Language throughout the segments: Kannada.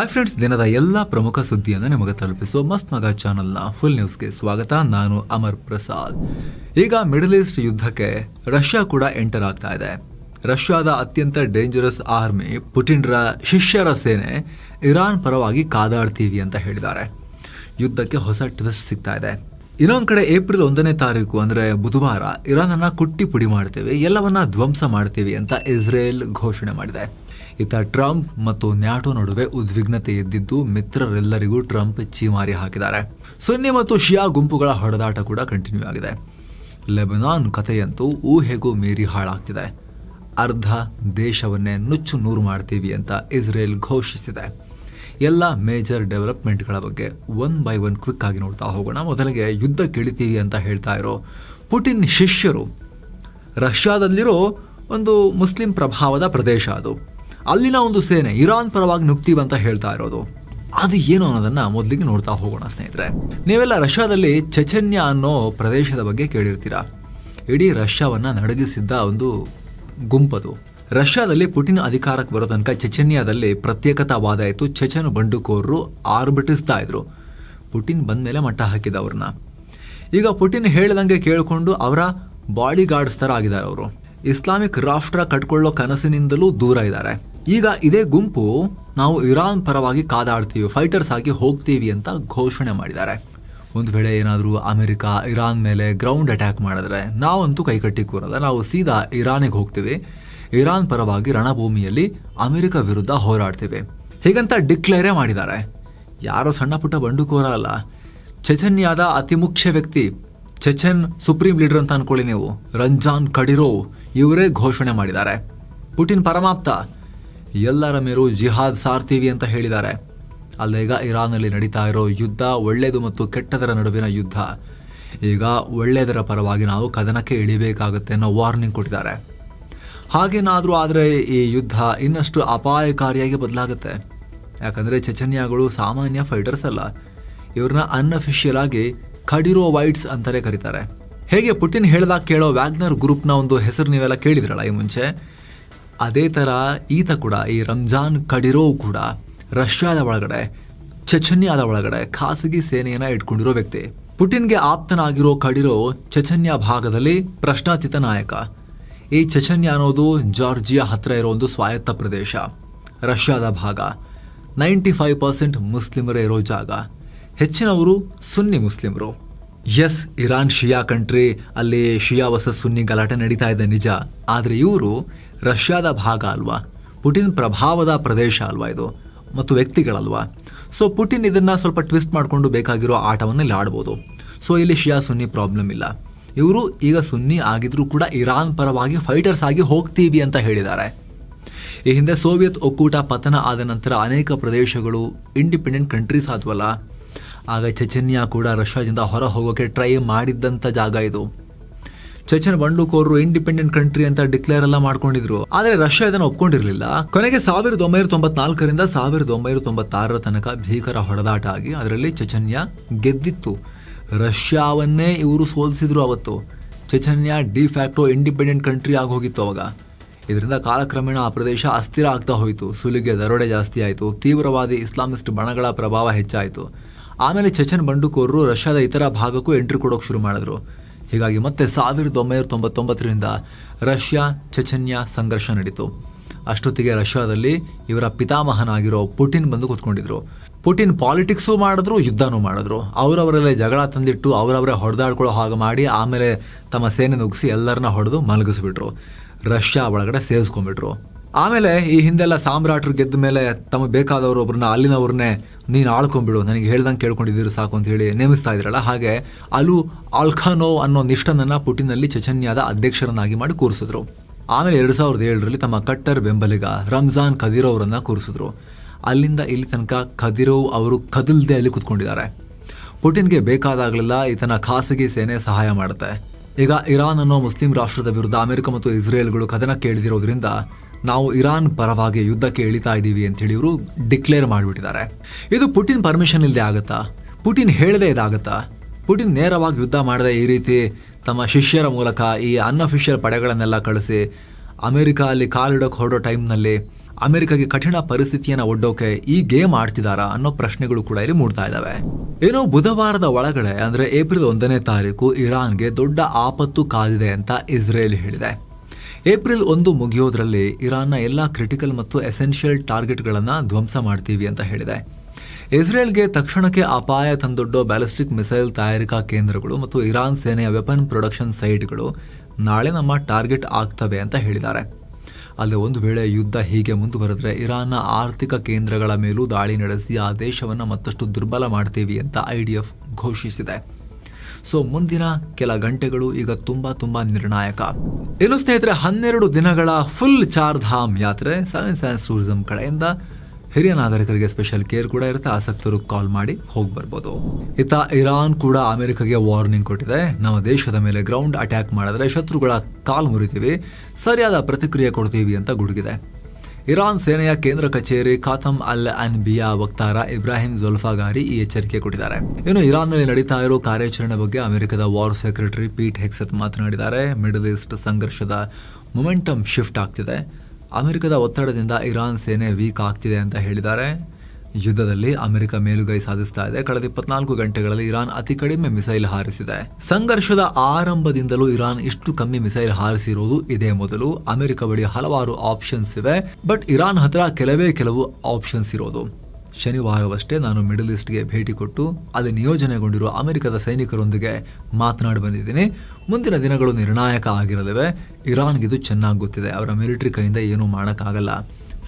ಹಾಯ್ ಫ್ರೆಂಡ್ಸ್, ದಿನದ ಎಲ್ಲ ಪ್ರಮುಖ ಸುದ್ದಿಯನ್ನು ನಿಮಗೆ ತಲುಪಿಸುವ ಮಸ್ತ್ ಮಗ ಚಾನಲ್ನ ಫುಲ್ ನ್ಯೂಸ್ಗೆ ಸ್ವಾಗತ. ನಾನು ಅಮರ್ ಪ್ರಸಾದ್. ಈಗ ಮಿಡಲ್ ಈಸ್ಟ್ ಯುದ್ಧಕ್ಕೆ ರಷ್ಯಾ ಕೂಡ ಎಂಟರ್ ಆಗ್ತಾ ಇದೆ. ರಷ್ಯಾದ ಅತ್ಯಂತ ಡೇಂಜರಸ್ ಆರ್ಮಿ ಪುಟಿನ್ರ ಶಿಷ್ಯರ ಸೇನೆ ಇರಾನ್ ಪರವಾಗಿ ಕಾದಾಡ್ತೀವಿ ಅಂತ ಹೇಳಿದ್ದಾರೆ. ಯುದ್ಧಕ್ಕೆ ಹೊಸ ಟ್ವಿಸ್ಟ್ ಸಿಗ್ತಾ ಇದೆ. ಇನ್ನೊಂದು ಕಡೆ ಏಪ್ರಿಲ್ 1ನೇ ತಾರೀಕು ಅಂದ್ರೆ ಬುಧವಾರ ಇರಾನ್ ಅನ್ನ ಕುಟ್ಟಿ ಪುಡಿ ಮಾಡ್ತೇವೆ, ಎಲ್ಲವನ್ನ ಧ್ವಂಸ ಮಾಡ್ತೀವಿ ಅಂತ ಇಸ್ರೇಲ್ ಘೋಷಣೆ ಮಾಡಿದೆ. ಇತ್ತ ಟ್ರಂಪ್ ಮತ್ತು ನ್ಯಾಟೋ ನಡುವೆ ಉದ್ವಿಗ್ನತೆ ಎದ್ದಿದ್ದು ಮಿತ್ರರೆಲ್ಲರಿಗೂ ಟ್ರಂಪ್ ಚೀಮಾರಿ ಹಾಕಿದ್ದಾರೆ. ಸುನ್ನಿ ಮತ್ತು ಶಿಯಾ ಗುಂಪುಗಳ ಹೊಡೆದಾಟ ಕೂಡ ಕಂಟಿನ್ಯೂ ಆಗಿದೆ. ಲೆಬನಾನ್ ಕಥೆಯಂತೂ ಊಹೆಗೂ ಮೀರಿ ಹಾಳಾಗ್ತಿದೆ. ಅರ್ಧ ದೇಶವನ್ನೇ ನುಚ್ಚು ನೂರು ಮಾಡ್ತೀವಿ ಅಂತ ಇಸ್ರೇಲ್ ಘೋಷಿಸಿದೆ. ಎಲ್ಲ ಮೇಜರ್ ಡೆವಲಪ್ಮೆಂಟ್ಗಳ ಬಗ್ಗೆ ಒನ್ ಬೈ ಒನ್ ಕ್ವಿಕ್ ಆಗಿ ನೋಡ್ತಾ ಹೋಗೋಣ. ಮೊದಲಿಗೆ ಯುದ್ಧ ಕೇಳಿತೀವಿ ಅಂತ ಹೇಳ್ತಾ ಇರೋ ಪುಟಿನ್ ಶಿಷ್ಯರು ರಷ್ಯಾದಲ್ಲಿರೋ ಒಂದು ಮುಸ್ಲಿಂ ಪ್ರಭಾವದ ಪ್ರದೇಶ, ಅದು ಅಲ್ಲಿನ ಒಂದು ಸೇನೆ ಇರಾನ್ ಪರವಾಗಿ ನುಗ್ತೀವಿ ಅಂತ ಹೇಳ್ತಾ ಇರೋದು ಅದು ಏನು ಅನ್ನೋದನ್ನ ಮೊದಲಿಗೆ ನೋಡ್ತಾ ಹೋಗೋಣ ಸ್ನೇಹಿತರೆ. ನೀವೆಲ್ಲ ರಷ್ಯಾದಲ್ಲಿ ಚೆಚೆನ್ಯ ಅನ್ನೋ ಪ್ರದೇಶದ ಬಗ್ಗೆ ಕೇಳಿರ್ತೀರಾ. ಇಡೀ ರಷ್ಯಾವನ್ನ ನಡಗಿಸಿದ್ದ ಒಂದು ಗುಂಪದು. ರಷ್ಯಾದಲ್ಲಿ ಪುಟಿನ್ ಅಧಿಕಾರಕ್ಕೆ ಬರೋ ತನಕ ಚೆಚೆನ್ಯಾದಲ್ಲಿ ಪ್ರತ್ಯೇಕತಾವಾದ ಇತ್ತು. ಚೆಚೆನ್ ಬಂಡುಕೋರರು ಆರ್ಭಟಿಸ್ತಾ ಇದ್ರು. ಪುಟಿನ್ ಬಂದ ಮೇಲೆ ಮಟ್ಟ ಹಾಕಿದ ಅವ್ರನ್ನ. ಈಗ ಪುಟಿನ್ ಹೇಳಿದಂಗೆ ಕೇಳಿಕೊಂಡು ಅವರ ಬಾಡಿ ಗಾರ್ಡ್ಸ್ ತರ ಆಗಿದ್ದಾರೆ ಅವರು. ಇಸ್ಲಾಮಿಕ್ ರಾಷ್ಟ್ರ ಕಟ್ಕೊಳ್ಳೋ ಕನಸಿನಿಂದಲೂ ದೂರ ಇದ್ದಾರೆ. ಈಗ ಇದೇ ಗುಂಪು ನಾವು ಇರಾನ್ ಪರವಾಗಿ ಕಾದಾಡ್ತೀವಿ, ಫೈಟರ್ಸ್ ಆಗಿ ಹೋಗ್ತೀವಿ ಅಂತ ಘೋಷಣೆ ಮಾಡಿದ್ದಾರೆ. ಒಂದು ವೇಳೆ ಏನಾದರೂ ಅಮೆರಿಕ ಇರಾನ್ ಮೇಲೆ ಗ್ರೌಂಡ್ ಅಟ್ಯಾಕ್ ಮಾಡಿದ್ರೆ ನಾವಂತೂ ಕೈಕಟ್ಟಿ ಕೂರಲ್ಲ, ನಾವು ಸೀದಾ ಇರಾನಿಗೆ ಹೋಗ್ತೀವಿ, ಇರಾನ್ ಪರವಾಗಿ ರಣಭೂಮಿಯಲ್ಲಿ ಅಮೆರಿಕ ವಿರುದ್ಧ ಹೋರಾಡ್ತೀವಿ ಹೀಗಂತ ಡಿಕ್ಲೇರೇ ಮಾಡಿದ್ದಾರೆ. ಯಾರೋ ಸಣ್ಣ ಪುಟ್ಟ ಬಂಡುಕೋರ ಅಲ್ಲ, ಚೆಚೆನ್ಯಾದ ಅತಿ ಮುಖ್ಯ ವ್ಯಕ್ತಿ, ಚೆಚೆನ್ ಸುಪ್ರೀಂ ಲೀಡರ್ ಅಂತ ಅನ್ಕೊಳ್ಳಿ ನೀವು, ರಂಜಾನ್ ಕಡಿರೋವ್ ಇವರೇ ಘೋಷಣೆ ಮಾಡಿದ್ದಾರೆ. ಪುಟಿನ್ ಪರಮಾಪ್ತ ಎಲ್ಲರ ಮೇಲೂ ಜಿಹಾದ್ ಸಾರ್ತೀವಿ ಅಂತ ಹೇಳಿದ್ದಾರೆ. ಅಲ್ಲ, ಈಗ ಇರಾನ್ನಲ್ಲಿ ನಡೀತಾ ಇರೋ ಯುದ್ಧ ಒಳ್ಳೆಯದು ಮತ್ತು ಕೆಟ್ಟದರ ನಡುವಿನ ಯುದ್ಧ. ಈಗ ಒಳ್ಳೆಯದರ ಪರವಾಗಿ ನಾವು ಕದನಕ್ಕೆ ಇಳಿಬೇಕಾಗುತ್ತೆ ಅನ್ನೋ ವಾರ್ನಿಂಗ್ ಕೊಟ್ಟಿದ್ದಾರೆ. ಹಾಗೇನಾದರೂ ಆದರೆ ಈ ಯುದ್ಧ ಇನ್ನಷ್ಟು ಅಪಾಯಕಾರಿಯಾಗಿ ಬದಲಾಗುತ್ತೆ. ಯಾಕಂದರೆ ಚೆಚೆನ್ಯಾಗಳು ಸಾಮಾನ್ಯ ಫೈಟರ್ಸ್ ಅಲ್ಲ, ಇವ್ರನ್ನ ಅನ್ಅಫಿಷಿಯಲ್ ಆಗಿ ಕಡಿರೋ ವೈಟ್ಸ್ ಅಂತಾನೆ ಕರೀತಾರೆ. ಹೇಗೆ ಪುಟಿನ್ ಹೇಳಿದಾಗ ಕೇಳೋ ವ್ಯಾಗ್ನರ್ ಗ್ರೂಪ್ನ ಒಂದು ಹೆಸರು ನೀವೆಲ್ಲ ಕೇಳಿದ್ರಲ್ಲ ಈ ಮುಂಚೆ, ಅದೇ ಥರ ಈತ ಕೂಡ, ಈ ರಂಜಾನ್ ಕಡಿರೋವ್ ಕೂಡ ರಷ್ಯಾದ ಒಳಗಡೆ ಚೆಚೆನ್ಯಾದ ಒಳಗಡೆ ಖಾಸಗಿ ಸೇನೆಯನ್ನ ಇಟ್ಕೊಂಡಿರೋ ವ್ಯಕ್ತಿ. ಪುಟಿನ್ಗೆ ಆಪ್ತನಾಗಿರೋ ಕಡಿರೋವ್ ಚೆಚೆನ್ಯಾ ಭಾಗದಲ್ಲಿ ಪ್ರಶ್ನಾತೀತ ನಾಯಕ. ಈ ಚೆಚೆನ್ಯಾ ಅನ್ನೋದು ಜಾರ್ಜಿಯಾ ಹತ್ರ ಇರೋ ಒಂದು ಸ್ವಾಯತ್ತ ಪ್ರದೇಶ, ರಷ್ಯಾದ ಭಾಗ. 95% ಮುಸ್ಲಿಮರೇ ಇರೋ ಜಾಗ. ಹೆಚ್ಚಿನವರು ಸುನ್ನಿ ಮುಸ್ಲಿಮರು. ಎಸ್, ಇರಾನ್ ಶಿಯಾ ಕಂಟ್ರಿ, ಅಲ್ಲಿ ಶಿಯಾ ವರ್ಸಸ್ ಸುನ್ನಿ ಗಲಾಟೆ ನಡೀತಾ ಇದೆ ನಿಜ. ಆದರೆ ಇವರು ರಷ್ಯಾದ ಭಾಗ ಅಲ್ವಾ, ಪುಟಿನ್ ಪ್ರಭಾವದ ಪ್ರದೇಶ ಅಲ್ವಾ ಇದು, ಮತ್ತು ವ್ಯಕ್ತಿಗಳಲ್ವಾ. ಸೊ ಪುಟಿನ್ ಇದನ್ನ ಸ್ವಲ್ಪ ಟ್ವಿಸ್ಟ್ ಮಾಡಿಕೊಂಡು ಬೇಕಾಗಿರೋ ಆಟವನ್ನು ಇಲ್ಲಿ ಆಡ್ಬೋದು. ಸೊ ಇಲ್ಲಿ ಶಿಯಾ ಸುನ್ನಿ ಪ್ರಾಬ್ಲಮ್ ಇಲ್ಲ. ಇವರು ಈಗ ಸುನ್ನಿ ಆಗಿದ್ರೂ ಕೂಡ ಇರಾನ್ ಪರವಾಗಿ ಫೈಟರ್ಸ್ ಆಗಿ ಹೋಗ್ತೀವಿ ಅಂತ ಹೇಳಿದ್ದಾರೆ. ಈ ಹಿಂದೆ ಸೋವಿಯತ್ ಒಕ್ಕೂಟ ಪತನ ಆದ ನಂತರ ಅನೇಕ ಪ್ರದೇಶಗಳು ಇಂಡಿಪೆಂಡೆಂಟ್ ಕಂಟ್ರೀಸ್ ಆದ್ವಲ್ಲ, ಆಗ ಚೆಚೆನ್ಯಾ ಕೂಡ ರಷ್ಯಾದಿಂದ ಹೊರ ಹೋಗೋಕೆ ಟ್ರೈ ಮಾಡಿದ್ದಂಥ ಜಾಗ ಇದು. ಚೆಚೆನ್ ಬಂಡುಕೋರರು ಇಂಡಿಪೆಂಡೆಂಟ್ ಕಂಟ್ರಿ ಅಂತ ಡಿಕ್ಲೇರ್ ಎಲ್ಲ ಮಾಡ್ಕೊಂಡಿದ್ರು. ಆದರೆ ರಷ್ಯಾ ಇದನ್ನು ಒಪ್ಕೊಂಡಿರಲಿಲ್ಲ. ಕೊನೆಗೆ 1994ರಿಂದ 1996 ತನಕ ಭೀಕರ ಹೊಡೆದಾಟ ಆಗಿ ಅದರಲ್ಲಿ ಚೆಚೆನ್ಯಾ ಗೆದ್ದಿತ್ತು. ರಷ್ಯಾವನ್ನೇ ಇವರು ಸೋಲಿಸಿದ್ರು ಅವತ್ತು. ಚೆಚೆನ್ಯಾ ಡಿಫ್ಯಾಕ್ಟೋ ಇಂಡಿಪೆಂಡೆಂಟ್ ಕಂಟ್ರಿ ಆಗಿ ಹೋಗಿತ್ತು ಅವಾಗ. ಇದರಿಂದ ಕಾಲಕ್ರಮೇಣ ಆ ಪ್ರದೇಶ ಅಸ್ಥಿರ ಆಗ್ತಾ ಹೋಯಿತು. ಸುಲಿಗೆ ದರೋಡೆ ಜಾಸ್ತಿ ಆಯಿತು. ತೀವ್ರವಾದಿ ಇಸ್ಲಾಮಿಸ್ಟ್ ಬಣಗಳ ಪ್ರಭಾವ ಹೆಚ್ಚಾಯಿತು. ಆಮೇಲೆ ಚೆಚೆನ್ ಬಂಡುಕೋರರು ರಷ್ಯಾದ ಇತರ ಭಾಗಕ್ಕೂ ಎಂಟ್ರಿ ಕೊಡೋಕೆ ಶುರು ಮಾಡಿದ್ರು. ಹೀಗಾಗಿ ಮತ್ತೆ 1999ರಿಂದ ರಷ್ಯಾ ಚೆಚೆನ್ಯಾ ಸಂಘರ್ಷ ನಡೀತು. ಅಷ್ಟೊತ್ತಿಗೆ ರಷ್ಯಾದಲ್ಲಿ ಇವರ ಪಿತಾಮಹನಾಗಿರೋ ಪುಟಿನ್ ಬಂದು ಕೂತ್ಕೊಂಡಿದ್ರು. ಪುಟಿನ್ ಪಾಲಿಟಿಕ್ಸು ಮಾಡಿದ್ರು, ಯುದ್ಧನೂ ಮಾಡಿದ್ರು. ಅವರವರಲ್ಲೇ ಜಗಳ ತಂದಿಟ್ಟು ಅವರವರೇ ಹೊಡೆದಾಡ್ಕೊಳ್ಳೋ ಹಾಗೆ ಮಾಡಿ ಆಮೇಲೆ ತಮ್ಮ ಸೇನೆ ನುಗ್ಗಿಸಿ ಎಲ್ಲರನ್ನ ಹೊಡೆದು ಮಲಗಿಸ್ಬಿಟ್ರು. ರಷ್ಯಾ ಒಳಗಡೆ ಸೇರಿಸ್ಕೊಂಡ್ಬಿಟ್ರು. ಆಮೇಲೆ ಈ ಹಿಂದೆಲ್ಲ ಸಾಮ್ರಾಟರು ಗೆದ್ದ ಮೇಲೆ ತಮಗೆ ಬೇಕಾದವರು ಒಬ್ಬರನ್ನ ಅಲ್ಲಿನವ್ರನ್ನೇ ನೀನು ಆಳ್ಕೊಂಡ್ಬಿಡು, ನನಗೆ ಹೇಳ್ದಂಗೆ ಕೇಳ್ಕೊಂಡಿದ್ದೀರು ಸಾಕು ಅಂತ ಹೇಳಿ ನೇಮಿಸ್ತಾ ಇದ್ರಲ್ಲ, ಹಾಗೆ ಅಲು ಆಲ್ಖಾನೋವ್ ಅನ್ನೋ ನಿಷ್ಠನನ್ನ ಪುಟಿನಲ್ಲಿ ಚೆಚೆನ್ಯಾದ ಅಧ್ಯಕ್ಷರನ್ನಾಗಿ ಮಾಡಿ ಕೂರಿಸಿದ್ರು. ಆಮೇಲೆ 2007ರಲ್ಲಿ ತಮ್ಮ ಕಟ್ಟರ್ ಬೆಂಬಲಿಗ ರಂಜಾನ್ ಕದಿರೋವ್ರನ್ನ ಕೂರಿಸಿದ್ರು. ಅಲ್ಲಿಂದ ಇಲ್ಲಿ ತನಕ ಕದಿರೋವ್ ಅವರು ಕದಲ್ದೆ ಅಲ್ಲಿ ಕೂತ್ಕೊಂಡಿದ್ದಾರೆ. ಪುಟಿನ್ಗೆ ಬೇಕಾದಾಗಲೆಲ್ಲ ಈತನ ಖಾಸಗಿ ಸೇನೆ ಸಹಾಯ ಮಾಡುತ್ತೆ. ಈಗ ಇರಾನ್ ಅನ್ನೋ ಮುಸ್ಲಿಂ ರಾಷ್ಟ್ರದ ವಿರುದ್ಧ ಅಮೆರಿಕ ಮತ್ತು ಇಸ್ರೇಲ್ಗಳು ಕದನಕ್ಕೆ ಇಳಿದಿರೋದ್ರಿಂದ ನಾವು ಇರಾನ್ ಪರವಾಗಿ ಯುದ್ಧಕ್ಕೆ ಇಳಿತಾ ಇದ್ದೀವಿ ಅಂತ ಹೇಳಿ ಇವರು ಡಿಕ್ಲೇರ್ ಮಾಡಿಬಿಟ್ಟಿದ್ದಾರೆ. ಇದು ಪುಟಿನ್ ಪರ್ಮಿಷನ್ ಇಲ್ಲದೆ ಆಗುತ್ತಾ? ಪುಟಿನ್ ಹೇಳದೆ ಇದಾಗುತ್ತಾ? ಪುಟಿನ್ ನೇರವಾಗಿ ಯುದ್ಧ ಮಾಡದೆ ಈ ರೀತಿ ತಮ್ಮ ಶಿಷ್ಯರ ಮೂಲಕ ಈ ಅನ್ಅಫಿಷಿಯಲ್ ಪಡೆಗಳನ್ನೆಲ್ಲ ಕಳಿಸಿ ಅಮೆರಿಕ ಅಲ್ಲಿ ಕಾಲಿಡೋಕೆ ಹೊರಡೋ ಟೈಮ್ನಲ್ಲಿ ಅಮೆರಿಕಗೆ ಕಠಿಣ ಪರಿಸ್ಥಿತಿಯನ್ನ ಒಡ್ಡೋಕೆ ಈ ಗೇಮ್ ಆಡ್ತಿದಾರಾ ಅನ್ನೋ ಪ್ರಶ್ನೆಗಳು ಕೂಡ ಇಲ್ಲಿ ಮೂಡ್ತಾ ಇದಾವೆ. ಏನೋ ಬುಧವಾರದ ಒಳಗಡೆ ಅಂದ್ರೆ ಏಪ್ರಿಲ್ 1ನೇ ತಾರೀಕು ಇರಾನ್ಗೆ ದೊಡ್ಡ ಆಪತ್ತು ಕಾದಿದೆ ಅಂತ ಇಸ್ರೇಲ್ ಹೇಳಿದೆ. ಏಪ್ರಿಲ್ 1 ಮುಗಿಯೋದ್ರಲ್ಲಿ ಇರಾನ್ನ ಎಲ್ಲಾ ಕ್ರಿಟಿಕಲ್ ಮತ್ತು ಎಸೆನ್ಷಿಯಲ್ ಟಾರ್ಗೆಟ್ಗಳನ್ನ ಧ್ವಂಸ ಮಾಡ್ತೀವಿ ಅಂತ ಹೇಳಿದೆ. ಇಸ್ರೇಲ್ಗೆ ತಕ್ಷಣಕ್ಕೆ ಅಪಾಯ ತಂದೊಡ್ಡೋ ಬ್ಯಾಲಿಸ್ಟಿಕ್ ಮಿಸೈಲ್ ತಯಾರಿಕಾ ಕೇಂದ್ರಗಳು ಮತ್ತು ಇರಾನ್ ಸೇನೆಯ ವೆಪನ್ ಪ್ರೊಡಕ್ಷನ್ ಸೈಟ್ಗಳು ನಾಳೆ ನಮ್ಮ ಟಾರ್ಗೆಟ್ ಆಗ್ತವೆ ಅಂತ ಹೇಳಿದ್ದಾರೆ. ಅಲ್ಲದೆ ಒಂದು ವೇಳೆ ಯುದ್ಧ ಹೀಗೆ ಮುಂದುವರೆದ್ರೆ ಇರಾನ್ನ ಆರ್ಥಿಕ ಕೇಂದ್ರಗಳ ಮೇಲೂ ದಾಳಿ ನಡೆಸಿ ಆ ದೇಶವನ್ನು ಮತ್ತಷ್ಟು ದುರ್ಬಲ ಮಾಡ್ತೀವಿ ಅಂತ IDF ಘೋಷಿಸಿದೆ. ಸೊ ಮುಂದಿನ ಕೆಲ ಗಂಟೆಗಳು ಈಗ ತುಂಬಾ ನಿರ್ಣಾಯಕ. ಇನ್ನು ಸ್ನೇಹಿತರೆ, 12 ದಿನಗಳ ಫುಲ್ ಚಾರ್ ಧಾಮ್ ಯಾತ್ರೆ ಸೆವೆನ್ ಸೈನ್ಸ್ ಟೂರಿಸಂ ಕಡೆಯಿಂದ ಹಿರಿಯ ನಾಗರಿಕರಿಗೆ ಸ್ಪೆಷಲ್ ಕೇರ್ ಕೂಡ ಇರುತ್ತೆ. ಆಸಕ್ತರು ಕಾಲ್ ಮಾಡಿ ಹೋಗಿ ಬರ್ಬೋದು. ಇತ್ತ ಇರಾನ್ ಕೂಡ ಅಮೆರಿಕಗೆ ವಾರ್ನಿಂಗ್ ಕೊಟ್ಟಿದೆ. ನಮ್ಮ ದೇಶದ ಮೇಲೆ ಗ್ರೌಂಡ್ ಅಟ್ಯಾಕ್ ಮಾಡಿದ್ರೆ ಶತ್ರುಗಳ ಕಾಲ್ ಮುರಿತೀವಿ, ಸರಿಯಾದ ಪ್ರತಿಕ್ರಿಯೆ ಕೊಡ್ತೀವಿ ಅಂತ ಗುಡುಗಿದೆ. ಇರಾನ್ ಸೇನೆಯ ಕೇಂದ್ರ ಕಚೇರಿ ಖಾತಮ್ ಅಲ್ ಅನ್ಬಿಯಾ ವಕ್ತಾರ ಇಬ್ರಾಹಿಂ ಜೊಲ್ಫಾಗಾರಿ ಈ ಎಚ್ಚರಿಕೆ ಕೊಟ್ಟಿದ್ದಾರೆ. ಇನ್ನು ಇರಾನ್ನಲ್ಲಿ ನಡೀತಾ ಇರೋ ಕಾರ್ಯಾಚರಣೆ ಬಗ್ಗೆ ಅಮೆರಿಕದ ವಾರ್ ಸೆಕ್ರೆಟರಿ ಪೀಟ್ ಹೆಕ್ಸೆತ್ ಮಾತನಾಡಿದ್ದಾರೆ. ಮಿಡಲ್ ಈಸ್ಟ್ ಸಂಘರ್ಷದ ಮೊಮೆಂಟಮ್ ಶಿಫ್ಟ್ ಆಗ್ತಿದೆ. ಅಮೆರಿಕದ ಒತ್ತಡದಿಂದ ಇರಾನ್ ಸೇನೆ ವೀಕ್ ಆಗ್ತಿದೆ ಅಂತ ಹೇಳಿದ್ದಾರೆ. ಯುದ್ಧದಲ್ಲಿ ಅಮೆರಿಕ ಮೇಲುಗೈ ಸಾಧಿಸ್ತಾ ಇದೆ. ಕಳೆದ 24 ಗಂಟೆಗಳಲ್ಲಿ ಇರಾನ್ ಅತಿ ಕಡಿಮೆ ಮಿಸೈಲ್ ಹಾರಿಸಿದೆ. ಸಂಘರ್ಷದ ಆರಂಭದಿಂದಲೂ ಇರಾನ್ ಇಷ್ಟು ಕಮ್ಮಿ ಮಿಸೈಲ್ ಹಾರಿಸಿರುವುದು ಇದೇ ಮೊದಲು. ಅಮೆರಿಕ ಬಳಿ ಹಲವಾರು ಆಪ್ಷನ್ಸ್ ಇವೆ, ಬಟ್ ಇರಾನ್ ಹತ್ರ ಕೆಲವು ಆಪ್ಷನ್ಸ್ ಇರೋದು. ಶನಿವಾರವಷ್ಟೇ ನಾನು ಮಿಡಲ್ ಈಸ್ಟ್ಗೆ ಭೇಟಿ ಕೊಟ್ಟು ಅಲ್ಲಿ ನಿಯೋಜನೆಗೊಂಡಿರುವ ಅಮೆರಿಕದ ಸೈನಿಕರೊಂದಿಗೆ ಮಾತನಾಡಿ ಬಂದಿದ್ದೀನಿ. ಮುಂದಿನ ದಿನಗಳು ನಿರ್ಣಾಯಕ ಆಗಿರಲಿವೆ. ಇರಾನ್ಗಿದು ಚೆನ್ನಾಗಿ ಗೊತ್ತಿದೆ. ಅವರ ಮಿಲಿಟರಿ ಕೈಯಿಂದ ಏನೂ ಮಾಡೋಕ್ಕಾಗಲ್ಲ.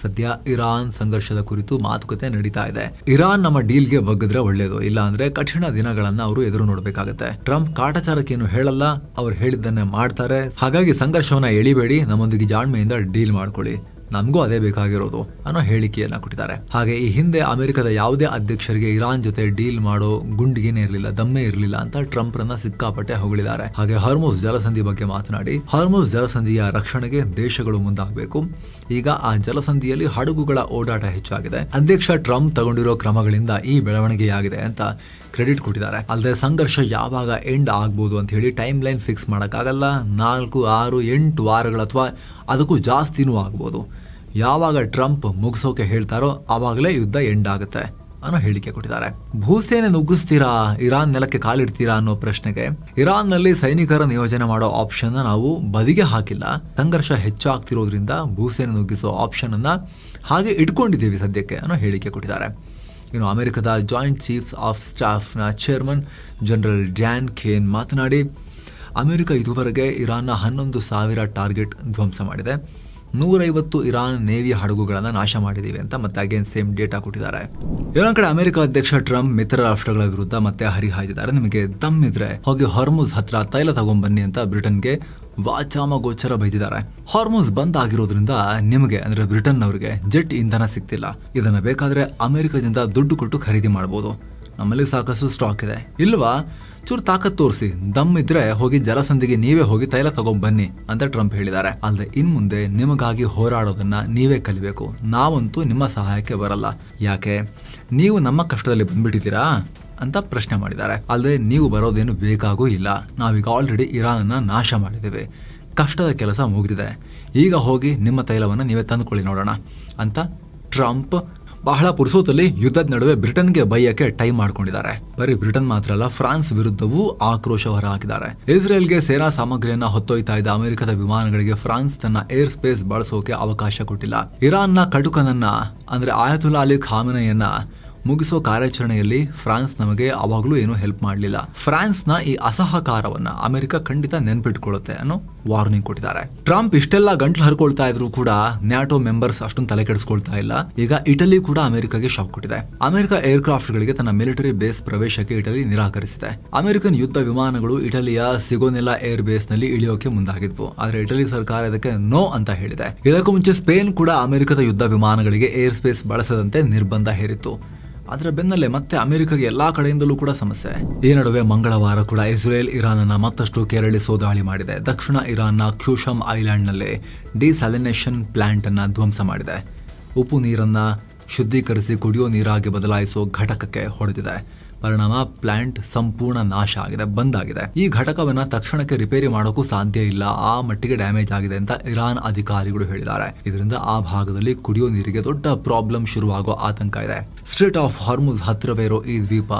ಸದ್ಯ ಇರಾನ್ ಸಂಘರ್ಷದ ಕುರಿತು ಮಾತುಕತೆ ನಡೀತಾ ಇದೆ. ಇರಾನ್ ನಮ್ಮ ಡೀಲ್ಗೆ ಬಗ್ಗಿದ್ರೆ ಒಳ್ಳೇದು, ಇಲ್ಲ ಅಂದ್ರೆ ಕಠಿಣ ದಿನಗಳನ್ನ ಅವರು ಎದುರು ನೋಡಬೇಕಾಗತ್ತೆ. ಟ್ರಂಪ್ ಕಾಟಾಚಾರಕ್ಕೇನು ಹೇಳಲ್ಲ, ಅವ್ರು ಹೇಳಿದ್ದನ್ನೇ ಮಾಡ್ತಾರೆ. ಹಾಗಾಗಿ ಸಂಘರ್ಷವನ್ನ ಎಳಿಬೇಡಿ, ನಮ್ಮೊಂದಿಗೆ ಜಾಣ್ಮೆಯಿಂದ ಡೀಲ್ ಮಾಡ್ಕೊಳ್ಳಿ, ನಮಗೂ ಅದೇ ಬೇಕಾಗಿರೋದು ಅನ್ನೋ ಹೇಳಿಕೆಯನ್ನ ಕೊಟ್ಟಿದ್ದಾರೆ. ಹಾಗೆ ಈ ಹಿಂದೆ ಅಮೆರಿಕದ ಯಾವುದೇ ಅಧ್ಯಕ್ಷರಿಗೆ ಇರಾನ್ ಜೊತೆ ಡೀಲ್ ಮಾಡೋ ಗುಂಡಿಗೇನೆ ಇರಲಿಲ್ಲ, ದಮ್ಮೆ ಇರಲಿಲ್ಲ ಅಂತ ಟ್ರಂಪ್ ರನ್ನ ಸಿಕ್ಕಾಪಟ್ಟೆ ಹೊಗಳಿದ್ದಾರೆ. ಹಾಗೆ ಹಾರ್ಮುಜ್ ಜಲಸಂಧಿ ಬಗ್ಗೆ ಮಾತನಾಡಿ, ಹಾರ್ಮುಜ್ ಜಲಸಂಧಿಯ ರಕ್ಷಣೆಗೆ ದೇಶಗಳು ಮುಂದಾಗಬೇಕು. ಈಗ ಆ ಜಲಸಂಧಿಯಲ್ಲಿ ಹಡಗುಗಳ ಓಡಾಟ ಹೆಚ್ಚಾಗಿದೆ. ಅಧ್ಯಕ್ಷ ಟ್ರಂಪ್ ತಗೊಂಡಿರೋ ಕ್ರಮಗಳಿಂದ ಈ ಬೆಳವಣಿಗೆಯಾಗಿದೆ ಅಂತ ಕ್ರೆಡಿಟ್ ಕೊಟ್ಟಿದ್ದಾರೆ. ಅಲ್ಲದೆ ಸಂಘರ್ಷ ಯಾವಾಗ ಎಂಡ್ ಆಗ್ಬೋದು ಅಂತ ಹೇಳಿ ಟೈಮ್ ಲೈನ್ ಫಿಕ್ಸ್ ಮಾಡೋಕ್ಕಾಗಲ್ಲ. 4, 6, 8 ವಾರಗಳು ಅಥವಾ ಅದಕ್ಕೂ ಜಾಸ್ತಿನೂ ಆಗ್ಬೋದು. ಯಾವಾಗ ಟ್ರಂಪ್ ಮುಗಿಸೋಕೆ ಹೇಳ್ತಾರೋ ಆವಾಗಲೇ ಯುದ್ಧ ಎಂಡ್ ಆಗುತ್ತೆ ಅನ್ನೋ ಹೇಳಿಕೆ ಕೊಟ್ಟಿದ್ದಾರೆ. ಭೂಸೇನೆ ನುಗ್ಗಿಸ್ತೀರಾ, ಇರಾನ್ ನೆಲಕ್ಕೆ ಕಾಲಿಡ್ತೀರಾ ಅನ್ನೋ ಪ್ರಶ್ನೆಗೆ ಇರಾನ್ ನಲ್ಲಿ ಸೈನಿಕರ ನಿಯೋಜನೆ ಮಾಡೋ ಆಪ್ಷನ್ ನಾವು ಬದಿಗೆ ಹಾಕಿಲ್ಲ. ಸಂಘರ್ಷ ಹೆಚ್ಚಾಗ್ತಿರೋದ್ರಿಂದ ಭೂಸೇನೆ ನುಗ್ಗಿಸೋ ಆಪ್ಷನ್ ಅನ್ನ ಹಾಗೆ ಇಟ್ಕೊಂಡಿದ್ದೀವಿ ಸದ್ಯಕ್ಕೆ ಅನ್ನೋ ಹೇಳಿಕೆ ಕೊಟ್ಟಿದ್ದಾರೆ. ಇನ್ನು ಅಮೆರಿಕದ ಜಾಯಿಂಟ್ ಚೀಫ್ಸ್ ಆಫ್ ಸ್ಟಾಫ್ನ ಚೇರ್ಮನ್ ಜನರಲ್ ಡ್ಯಾನ್ ಖೇನ್ ಮಾತನಾಡಿ, ಅಮೆರಿಕ ಇದುವರೆಗೆ ಇರಾನ್ನ 11,000 ಟಾರ್ಗೆಟ್ ಧ್ವಂಸ ಮಾಡಿದೆ. 150 ಇರಾನ್ ನೇವಿ ಹಡಗುಗಳನ್ನು ನಾಶ ಮಾಡಿದ್ದೀವಿ ಅಂತ ಮತ್ತೆ ಅಗೇನ್ ಸೇಮ್ ಡೇಟಾ ಕೊಟ್ಟಿದ್ದಾರೆ. ಇನ್ನೊಂದು ಕಡೆ ಅಮೆರಿಕ ಅಧ್ಯಕ್ಷ ಟ್ರಂಪ್ ಮಿತ್ರ ರಾಷ್ಟ್ರಗಳ ವಿರುದ್ಧ ಮತ್ತೆ ಹರಿಹಾಯ್ದಿದ್ದಾರೆ. ನಿಮಗೆ ದಮ್ಮಿದ್ರೆ ಹೋಗಿ ಹಾರ್ಮುಜ್ ಹತ್ರ ತೈಲ ತಗೊಂಡ್ಬನ್ನಿ ಅಂತ ಬ್ರಿಟನ್ಗೆ ವಾಚಾಮಗೋಚರ ಬೈದಿದ್ದಾರೆ. ಹಾರ್ಮುಜ್ ಬಂದ್ ಆಗಿರೋದ್ರಿಂದ ನಿಮಗೆ ಅಂದ್ರೆ ಬ್ರಿಟನ್ ಅವರಿಗೆ ಜೆಟ್ ಇಂಧನ ಸಿಗ್ತಿಲ್ಲ. ಇದನ್ನ ಬೇಕಾದ್ರೆ ಅಮೆರಿಕದಿಂದ ದುಡ್ಡು ಕೊಟ್ಟು ಖರೀದಿ ಮಾಡಬಹುದು. ನಮ್ಮಲ್ಲಿ ಸಾಕಷ್ಟು ಸ್ಟಾಕ್ ಇದೆ. ಇಲ್ವಾ, ಚೂರು ತಾಕತ್ ತೋರಿಸಿ, ದಮ್ ಇದ್ರೆ ಹೋಗಿ ಜಲಸಂಧಿಗೆ ನೀವೇ ಹೋಗಿ ತೈಲ ತಗೊಂಡ್ಬನ್ನಿ ಅಂತ ಟ್ರಂಪ್ ಹೇಳಿದ್ದಾರೆ. ಅಲ್ಲದೆ ಇನ್ ಮುಂದೆ ನಿಮಗಾಗಿ ಹೋರಾಡೋದನ್ನ ನೀವೇ ಕಲಿಬೇಕು. ನಾವಂತೂ ನಿಮ್ಮ ಸಹಾಯಕ್ಕೆ ಬರಲ್ಲ. ಯಾಕೆ, ನೀವು ನಮ್ಮ ಕಷ್ಟದಲ್ಲಿ ಬಂದ್ಬಿಟ್ಟಿದ್ದೀರಾ ಅಂತ ಪ್ರಶ್ನೆ ಮಾಡಿದ್ದಾರೆ. ಅಲ್ಲದೆ ನೀವು ಬರೋದೇನು ಬೇಕಾಗೂ ಇಲ್ಲ. ನಾವೀಗ ಆಲ್ರೆಡಿ ಇರಾನ್ ಅನ್ನ ನಾಶ ಮಾಡಿದ್ದೇವೆ. ಕಷ್ಟದ ಕೆಲಸ ಮುಗಿದಿದೆ. ಈಗ ಹೋಗಿ ನಿಮ್ಮ ತೈಲವನ್ನು ನೀವೇ ತಂದುಕೊಳ್ಳಿ ನೋಡೋಣ ಅಂತ ಟ್ರಂಪ್ ಬಹಳ ಪುರುಸೋತಲ್ಲಿ ಯುದ್ಧದ ನಡುವೆ ಬ್ರಿಟನ್ಗೆ ಬೈಯಕ್ಕೆ ಟೈಮ್ ಮಾಡ್ಕೊಂಡಿದ್ದಾರೆ. ಬರೀ ಬ್ರಿಟನ್ ಮಾತ್ರ ಅಲ್ಲ, ಫ್ರಾನ್ಸ್ ವಿರುದ್ಧವೂ ಆಕ್ರೋಶ ಹೊರಹಾಕಿದ್ದಾರೆ. ಇಸ್ರೇಲ್ಗೆ ಸೇನಾ ಸಾಮಗ್ರಿಯನ್ನ ಹೊತ್ತೊಯ್ತಾ ಇದ್ದ ಅಮೆರಿಕದ ವಿಮಾನಗಳಿಗೆ ಫ್ರಾನ್ಸ್ ತನ್ನ ಏರ್ ಸ್ಪೇಸ್ ಬಳಸೋಕೆ ಅವಕಾಶ ಕೊಟ್ಟಿಲ್ಲ. ಇರಾನ್ನ ಕಟುಕನನ್ನ ಅಂದ್ರೆ ಆಯತುಲ್ಲಾ ಅಲಿ ಖಾಮೆನಿಯನ್ನ ಮುಗಿಸೋ ಕಾರ್ಯಾಚರಣೆಯಲ್ಲಿ ಫ್ರಾನ್ಸ್ ನಮಗೆ ಅವಾಗಲೂ ಏನೂ ಹೆಲ್ಪ್ ಮಾಡಲಿಲ್ಲ. ಫ್ರಾನ್ಸ್ನ ಈ ಅಸಹಕಾರವನ್ನ ಅಮೆರಿಕ ಖಂಡಿತ ನೆನ್ಪಿಟ್ಕೊಳ್ಳುತ್ತೆ ಅನ್ನೋ ವಾರ್ನಿಂಗ್ ಕೊಟ್ಟಿದ್ದಾರೆ. ಟ್ರಂಪ್ ಇಷ್ಟೆಲ್ಲ ಗಂಟ್ಲು ಹರ್ಕೊಳ್ತಾ ಇದ್ರು ಕೂಡ ನ್ಯಾಟೋ ಮೆಂಬರ್ಸ್ ಅಷ್ಟೊಂದು ತಲೆ ಕೆಡಿಸ್ಕೊಳ್ತಾ ಇಲ್ಲ. ಈಗ ಇಟಲಿ ಕೂಡ ಅಮೆರಿಕಗೆ ಶಾಕ್ ಕೊಟ್ಟಿದೆ. ಅಮೆರಿಕ ಏರ್ಕ್ರಾಫ್ಟ್ ಗಳಿಗೆ ತನ್ನ ಮಿಲಿಟರಿ ಬೇಸ್ ಪ್ರವೇಶಕ್ಕೆ ಇಟಲಿ ನಿರಾಕರಿಸಿದೆ. ಅಮೆರಿಕನ್ ಯುದ್ಧ ವಿಮಾನಗಳು ಇಟಲಿಯ ಸಿಗೋನೆಲಾ ಏರ್ ಬೇಸ್ ನಲ್ಲಿ ಇಳಿಯೋಕೆ ಮುಂದಾಗಿದ್ವು. ಆದ್ರೆ ಇಟಲಿ ಸರ್ಕಾರ ಇದಕ್ಕೆ ನೋ ಅಂತ ಹೇಳಿದೆ. ಇದಕ್ಕೂ ಮುಂಚೆ ಸ್ಪೇನ್ ಕೂಡ ಅಮೆರಿಕದ ಯುದ್ಧ ವಿಮಾನಗಳಿಗೆ ಏರ್ ಸ್ಪೇಸ್ ಬಳಸದಂತೆ ನಿರ್ಬಂಧ ಹೇರಿತ್ತು. ಅದರ ಬೆನ್ನಲ್ಲೇ ಮತ್ತೆ ಅಮೆರಿಕಗೆ ಎಲ್ಲಾ ಕಡೆಯಿಂದಲೂ ಕೂಡ ಸಮಸ್ಯೆ. ಈ ನಡುವೆ ಮಂಗಳವಾರ ಕೂಡ ಇಸ್ರೇಲ್ ಇರಾನ್ ಅನ್ನ ಮತ್ತಷ್ಟು ಕೆರಳಿಸೋ ದಾಳಿ ಮಾಡಿದೆ. ದಕ್ಷಿಣ ಇರಾನ್ನ ಕ್ಯೂಶಮ್ ಐಲ್ಯಾಂಡ್ ನಲ್ಲಿ ಡಿಸ್ಯಾಲಿನೇಷನ್ ಪ್ಲಾಂಟ್ ಅನ್ನ ಧ್ವಂಸ ಮಾಡಿದೆ. ಉಪ್ಪು ನೀರನ್ನ ಶುದ್ಧೀಕರಿಸಿ ಕುಡಿಯೋ ನೀರಾಗಿ ಬದಲಾಯಿಸೋ ಘಟಕಕ್ಕೆ ಹೊಡೆದಿದೆ. ಪರಿಣಾಮ ಪ್ಲಾಂಟ್ ಸಂಪೂರ್ಣ ನಾಶ ಆಗಿದೆ, ಬಂದ್ ಆಗಿದೆ. ಈ ಘಟಕವನ್ನ ತಕ್ಷಣಕ್ಕೆ ರಿಪೇರಿ ಮಾಡೋಕ್ಕೂ ಸಾಧ್ಯ ಇಲ್ಲ, ಆ ಮಟ್ಟಿಗೆ ಡ್ಯಾಮೇಜ್ ಆಗಿದೆ ಅಂತ ಇರಾನ್ ಅಧಿಕಾರಿಗಳು ಹೇಳಿದ್ದಾರೆ. ಇದರಿಂದ ಆ ಭಾಗದಲ್ಲಿ ಕುಡಿಯೋ ನೀರಿಗೆ ದೊಡ್ಡ ಪ್ರಾಬ್ಲಮ್ ಶುರುವಾಗೋ ಆತಂಕ ಇದೆ. ಸ್ಟ್ರೇಟ್ ಆಫ್ ಹಾರ್ಮುಜ್ ಹತ್ತಿರವೇ ಇರೋ ಈ ದ್ವೀಪ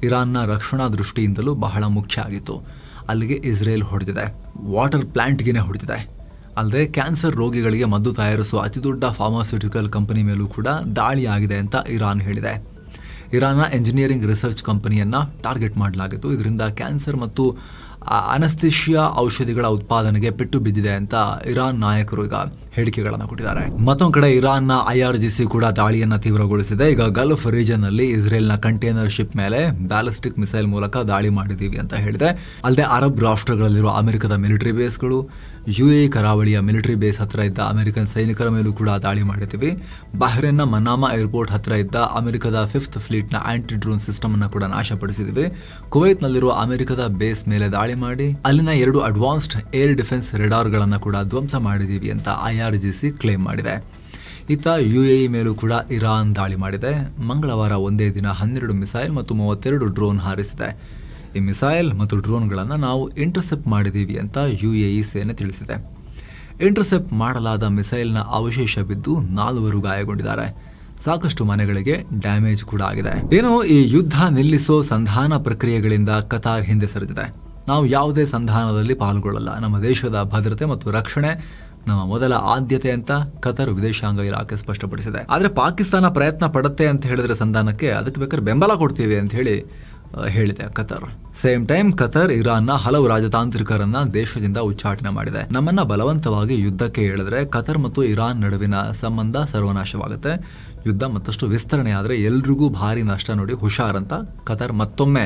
ಇರಾನ್ನ ರಕ್ಷಣಾ ದೃಷ್ಟಿಯಿಂದಲೂ ಬಹಳ ಮುಖ್ಯ ಆಗಿತ್ತು. ಅಲ್ಲಿಗೆ ಇಸ್ರೇಲ್ ಹೊಡೆದಿದೆ, ವಾಟರ್ ಪ್ಲಾಂಟ್ಗೆನೆ ಹೊಡೆದಿದೆ. ಅಲ್ಲದೆ ಕ್ಯಾನ್ಸರ್ ರೋಗಿಗಳಿಗೆ ಮದ್ದು ತಯಾರಿಸುವ ಅತಿದೊಡ್ಡ ಫಾರ್ಮಾಸ್ಯೂಟಿಕಲ್ ಕಂಪನಿ ಮೇಲೂ ಕೂಡ ದಾಳಿ ಆಗಿದೆ ಅಂತ ಇರಾನ್ ಹೇಳಿದೆ. ಇರಾನ್ನ ಎಂಜಿನಿಯರಿಂಗ್ ರಿಸರ್ಚ್ ಕಂಪನಿಯನ್ನ ಟಾರ್ಗೆಟ್ ಮಾಡಲಾಗಿತ್ತು. ಇದರಿಂದ ಕ್ಯಾನ್ಸರ್ ಮತ್ತು ಅನಸ್ಥಿಷಿಯಾ ಔಷಧಿಗಳ ಉತ್ಪಾದನೆಗೆ ಪೆಟ್ಟು ಬಿದ್ದಿದೆ ಅಂತ ಇರಾನ್ ನಾಯಕರು ಈಗ ಹೇಳಿಕೆಗಳನ್ನು ಕೊಟ್ಟಿದ್ದಾರೆ. ಮತ್ತೊಂದು ಕಡೆ ಇರಾನ್ನ IRGC ಕೂಡ ದಾಳಿಯನ್ನ ತೀವ್ರಗೊಳಿಸಿದೆ. ಈಗ ಗಲ್ಫ್ ರೀಜನ್ ಅಲ್ಲಿ ಇಸ್ರೇಲ್ನ ಕಂಟೈನರ್ ಶಿಪ್ ಮೇಲೆ ಬ್ಯಾಲಿಸ್ಟಿಕ್ ಮಿಸೈಲ್ ಮೂಲಕ ದಾಳಿ ಮಾಡಿದೀವಿ ಅಂತ ಹೇಳಿದೆ. ಅಲ್ಲದೆ ಅರಬ್ ರಾಷ್ಟ್ರಗಳಲ್ಲಿರುವ ಅಮೆರಿಕದ ಮಿಲಿಟರಿ ಬೇಸ್ಗಳು, UAE ಕರಾವಳಿಯ ಮಿಲಿಟರಿ ಬೇಸ್ ಹತ್ರ ಇದ್ದ ಅಮೆರಿಕನ್ ಸೈನಿಕರ ಮೇಲೂ ಕೂಡ ದಾಳಿ ಮಾಡಿದ್ದೀವಿ. ಬಹ್ರೇನ್ನ ಮನಾಮಾ ಏರ್ಪೋರ್ಟ್ ಹತ್ರ ಇದ್ದ ಅಮೆರಿಕದ 5th ಫ್ಲೀಟ್ನ ಆಂಟಿ ಡ್ರೋನ್ ಸಿಸ್ಟಮ್ ಅನ್ನು ಕೂಡ ನಾಶಪಡಿಸಿದ್ದೀವಿ. ಕುವೈತ್ನಲ್ಲಿರುವ ಅಮೆರಿಕದ ಬೇಸ್ ಮೇಲೆ ದಾಳಿ ಮಾಡಿ ಅಲ್ಲಿನ 2 ಅಡ್ವಾನ್ಸ್ಡ್ ಏರ್ ಡಿಫೆನ್ಸ್ ರೆಡಾರ್ಗಳನ್ನು ಕೂಡ ಧ್ವಂಸ ಮಾಡಿದ್ದೀವಿ ಅಂತ IRGC ಕ್ಲೇಮ್ ಮಾಡಿದೆ. ಇತ್ತ UAE ಮೇಲೂ ಕೂಡ ಇರಾನ್ ದಾಳಿ ಮಾಡಿದೆ. ಮಂಗಳವಾರ ಒಂದೇ ದಿನ 12 ಮಿಸೈಲ್ ಮತ್ತು 32 ಡ್ರೋನ್ ಹಾರಿಸಿದೆ. ಈ ಮಿಸೈಲ್ ಮತ್ತು ಡ್ರೋನ್ಗಳನ್ನು ನಾವು ಇಂಟರ್ಸೆಪ್ಟ್ ಮಾಡಿದ್ದೀವಿ ಅಂತ UAE ಸೇನೆ ತಿಳಿಸಿದೆ. ಇಂಟರ್ಸೆಪ್ಟ್ ಮಾಡಲಾದ ಮಿಸೈಲ್ನ ಅವಶೇಷ ಬಿದ್ದು 4 ಗಾಯಗೊಂಡಿದ್ದಾರೆ. ಸಾಕಷ್ಟು ಮನೆಗಳಿಗೆ ಡ್ಯಾಮೇಜ್ ಕೂಡ ಆಗಿದೆ. ಏನು ಈ ಯುದ್ಧ ನಿಲ್ಲಿಸೋ ಸಂಧಾನ ಪ್ರಕ್ರಿಯೆಗಳಿಂದ ಕತಾರ್ ಹಿಂದೆ ಸರಿದಿದೆ. ನಾವು ಯಾವುದೇ ಸಂಧಾನದಲ್ಲಿ ಪಾಲ್ಗೊಳ್ಳಲ್ಲ, ನಮ್ಮ ದೇಶದ ಭದ್ರತೆ ಮತ್ತು ರಕ್ಷಣೆ ನಮ್ಮ ಮೊದಲ ಆದ್ಯತೆ ಅಂತ ಕತಾರ್ ವಿದೇಶಾಂಗ ಇಲಾಖೆ ಸ್ಪಷ್ಟಪಡಿಸಿದೆ. ಆದರೆ ಪಾಕಿಸ್ತಾನ ಪ್ರಯತ್ನ ಪಡುತ್ತೆ ಅಂತ ಹೇಳಿದ್ರೆ ಸಂಧಾನಕ್ಕೆ, ಅದಕ್ಕೆ ಬೇಕಾದ್ರೆ ಬೆಂಬಲ ಕೊಡ್ತೀವಿ ಅಂತ ಹೇಳಿದೆ ಕತಾರ್. ಸೇಮ್ ಟೈಮ್ ಕತಾರ್ ಇರಾನ್ನ ಹಲವು ರಾಜತಾಂತ್ರಿಕರನ್ನ ದೇಶದಿಂದ ಉಚ್ಚಾಟನೆ ಮಾಡಿದೆ. ನಮ್ಮನ್ನ ಬಲವಂತವಾಗಿ ಯುದ್ಧಕ್ಕೆ ಹೇಳಿದ್ರೆ ಕತಾರ್ ಮತ್ತು ಇರಾನ್ ನಡುವಿನ ಸಂಬಂಧ ಸರ್ವನಾಶವಾಗುತ್ತೆ. ಯುದ್ಧ ಮತ್ತಷ್ಟು ವಿಸ್ತರಣೆ ಆದರೆ ಎಲ್ರಿಗೂ ಭಾರಿ ನಷ್ಟ ನೋಡಿ ಹುಷಾರ್ ಅಂತ ಕತಾರ್ ಮತ್ತೊಮ್ಮೆ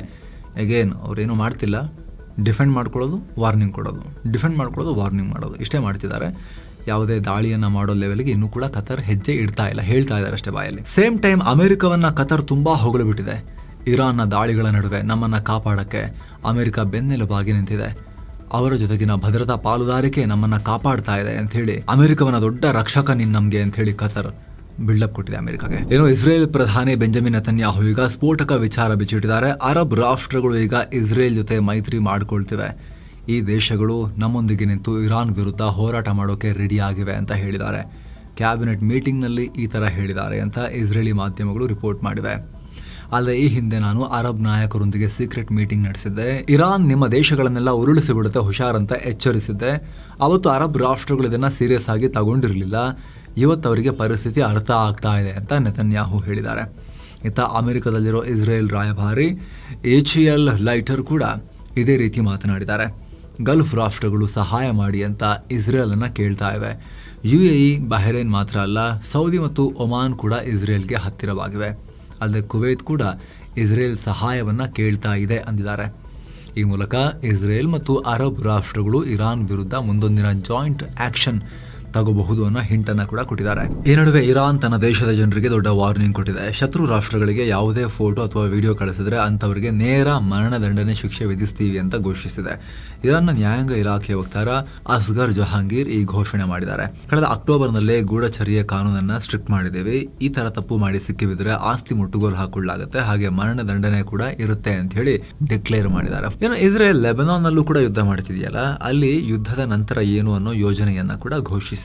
ಅಗೇನ್ ಅವ್ರೇನು ಮಾಡ್ತಿಲ್ಲ, ಡಿಫೆಂಡ್ ಮಾಡ್ಕೊಳ್ಳೋದು, ವಾರ್ನಿಂಗ್ ಕೊಡೋದು, ಡಿಫೆಂಡ್ ಮಾಡ್ಕೊಳ್ಳೋದು, ವಾರ್ನಿಂಗ್ ಮಾಡೋದು, ಇಷ್ಟೇ ಮಾಡ್ತಿದ್ದಾರೆ. ಯಾವುದೇ ದಾಳಿಯನ್ನ ಮಾಡೋ ಲೆವೆಲ್ಗೆ ಇನ್ನೂ ಕೂಡ ಕತಾರ್ ಹೆಜ್ಜೆ ಇಡ್ತಾ ಇಲ್ಲ, ಹೇಳ್ತಾ ಇದ್ದಾರೆ ಅಷ್ಟೇ ಬಾಯಲ್ಲಿ. ಸೇಮ್ ಟೈಮ್ ಅಮೆರಿಕವನ್ನ ಕತಾರ್ ತುಂಬಾ ಹೊಗಳು ಬಿಟ್ಟಿದೆ. ಇರಾನ್ನ ದಾಳಿಗಳ ನಡುವೆ ನಮ್ಮನ್ನ ಕಾಪಾಡಕ್ಕೆ ಅಮೆರಿಕ ಬೆನ್ನೆಲುಬಾಗಿ ನಿಂತಿದೆ. ಅವರ ಜೊತೆಗಿನ ಭದ್ರತಾ ಪಾಲುದಾರಿಕೆ ನಮ್ಮನ್ನ ಕಾಪಾಡ್ತಾ ಇದೆ ಅಂತ ಹೇಳಿ, ಅಮೆರಿಕವನ್ನ ದೊಡ್ಡ ರಕ್ಷಕ ನಮ್ಗೆ ಅಂತ ಹೇಳಿ ಕತಾರ್ ಬಿಲ್ಡಪ್ ಕೊಟ್ಟಿದೆ ಅಮೆರಿಕಾಗೆ. ಏನೋ ಇಸ್ರೇಲ್ ಪ್ರಧಾನಿ ಬೆಂಜಮಿನ್ ನೆತನ್ಯಾಹು ಈಗ ಸ್ಫೋಟಕ ವಿಚಾರ ಬಿಚ್ಚಿಟ್ಟಿದ್ದಾರೆ. ಅರಬ್ ರಾಷ್ಟ್ರಗಳು ಈಗ ಇಸ್ರೇಲ್ ಜೊತೆ ಮೈತ್ರಿ ಮಾಡಿಕೊಳ್ತಿವೆ. ಈ ದೇಶಗಳು ನಮ್ಮೊಂದಿಗೆ ನಿಂತು ಇರಾನ್ ವಿರುದ್ಧ ಹೋರಾಟ ಮಾಡೋಕೆ ರೆಡಿ ಆಗಿವೆ ಅಂತ ಹೇಳಿದ್ದಾರೆ. ಕ್ಯಾಬಿನೆಟ್ ಮೀಟಿಂಗ್ನಲ್ಲಿ ಈ ತರ ಹೇಳಿದ್ದಾರೆ ಅಂತ ಇಸ್ರೇಲಿ ಮಾಧ್ಯಮಗಳು ರಿಪೋರ್ಟ್ ಮಾಡಿವೆ. ಅಲ್ಲದೆ ಈ ಹಿಂದೆ ನಾನು ಅರಬ್ ನಾಯಕರೊಂದಿಗೆ ಸೀಕ್ರೆಟ್ ಮೀಟಿಂಗ್ ನಡೆಸಿದ್ದೆ. ಇರಾನ್ ನಿಮ್ಮ ದೇಶಗಳನ್ನೆಲ್ಲ ಉರುಳಿಸಿ ಬಿಡುತ್ತೆ ಹುಷಾರ್ ಅಂತ ಎಚ್ಚರಿಸಿದ್ದೆ. ಅವತ್ತು ಅರಬ್ ರಾಷ್ಟ್ರಗಳು ಇದನ್ನ ಸೀರಿಯಸ್ ಆಗಿ ತಗೊಂಡಿರಲಿಲ್ಲ. ಇವತ್ತು ಅವರಿಗೆ ಪರಿಸ್ಥಿತಿ ಅರ್ಥ ಆಗ್ತಾ ಇದೆ ಅಂತ ನೆತನ್ಯಾಹು ಹೇಳಿದ್ದಾರೆ. ಇತ್ತ ಅಮೆರಿಕದಲ್ಲಿರೋ ಇಸ್ರೇಲ್ ರಾಯಭಾರಿ HL ಲೈಟರ್ ಕೂಡ ಇದೇ ರೀತಿ ಮಾತನಾಡಿದ್ದಾರೆ. ಗಲ್ಫ್ ರಾಷ್ಟ್ರಗಳು ಸಹಾಯ ಮಾಡಿ ಅಂತ ಇಸ್ರೇಲ್ ಅನ್ನ ಕೇಳ್ತಾ ಇವೆ. UAE, ಬಹ್ರೇನ್ ಮಾತ್ರ ಅಲ್ಲ, ಸೌದಿ ಮತ್ತು ಒಮಾನ್ ಕೂಡ ಇಸ್ರೇಲ್ಗೆ ಹತ್ತಿರವಾಗಿವೆ. ಅಲ್ಲದೆ ಕುವೈತ್ ಕೂಡ ಇಸ್ರೇಲ್ ಸಹಾಯವನ್ನ ಕೇಳ್ತಾ ಇದೆ ಅಂದಿದ್ದಾರೆ. ಈ ಮೂಲಕ ಇಸ್ರೇಲ್ ಮತ್ತು ಅರಬ್ ರಾಷ್ಟ್ರಗಳು ಇರಾನ್ ವಿರುದ್ಧ ಮುಂದೊಂದಿನ ಜಾಯಿಂಟ್ ಆಕ್ಷನ್ ತಗೋಬಹುದು ಅನ್ನೋ ಹಿಂಟನ್ನು ಕೂಡ ಕೊಟ್ಟಿದ್ದಾರೆ. ಈ ನಡುವೆ ಇರಾನ್ ತನ್ನ ದೇಶದ ಜನರಿಗೆ ದೊಡ್ಡ ವಾರ್ನಿಂಗ್ ಕೊಟ್ಟಿದೆ. ಶತ್ರು ರಾಷ್ಟ್ರಗಳಿಗೆ ಯಾವುದೇ ಫೋಟೋ ಅಥವಾ ವಿಡಿಯೋ ಕಳಿಸಿದ್ರೆ ಅಂತವರಿಗೆ ನೇರ ಮರಣದಂಡನೆ ಶಿಕ್ಷೆ ವಿಧಿಸ್ತೀವಿ ಅಂತ ಘೋಷಿಸಿದೆ. ಇರಾನ್ನ ನ್ಯಾಯಾಂಗ ಇಲಾಖೆ ವಕ್ತಾರ ಅಸ್ಗರ್ ಜಹಾಂಗೀರ್ ಈ ಘೋಷಣೆ ಮಾಡಿದ್ದಾರೆ. ಕಳೆದ ಅಕ್ಟೋಬರ್ನಲ್ಲೇ ಗೂಢಚರ್ಯೆ ಕಾನೂನನ್ನ ಸ್ಟ್ರಿಕ್ಟ್ ಮಾಡಿದ್ದೇವೆ. ಈ ತರ ತಪ್ಪು ಮಾಡಿ ಸಿಕ್ಕಿಬಿದ್ರೆ ಆಸ್ತಿ ಮುಟ್ಟುಗೋಲು ಹಾಕೊಳ್ಳಾಗುತ್ತೆ, ಹಾಗೆ ಮರಣದಂಡನೆ ಕೂಡ ಇರುತ್ತೆ ಅಂತ ಹೇಳಿ ಡಿಕ್ಲೇರ್ ಮಾಡಿದ್ದಾರೆ. ಏನು ಇಸ್ರೇಲ್ ಲೆಬನಾನ್ ನಲ್ಲೂ ಕೂಡ ಯುದ್ಧ ಮಾಡ್ತಿದೆಯಲ್ಲ, ಅಲ್ಲಿ ಯುದ್ಧದ ನಂತರ ಏನು ಅನ್ನೋ ಯೋಜನೆಯನ್ನ ಕೂಡ ಘೋಷಿಸಿದೆ.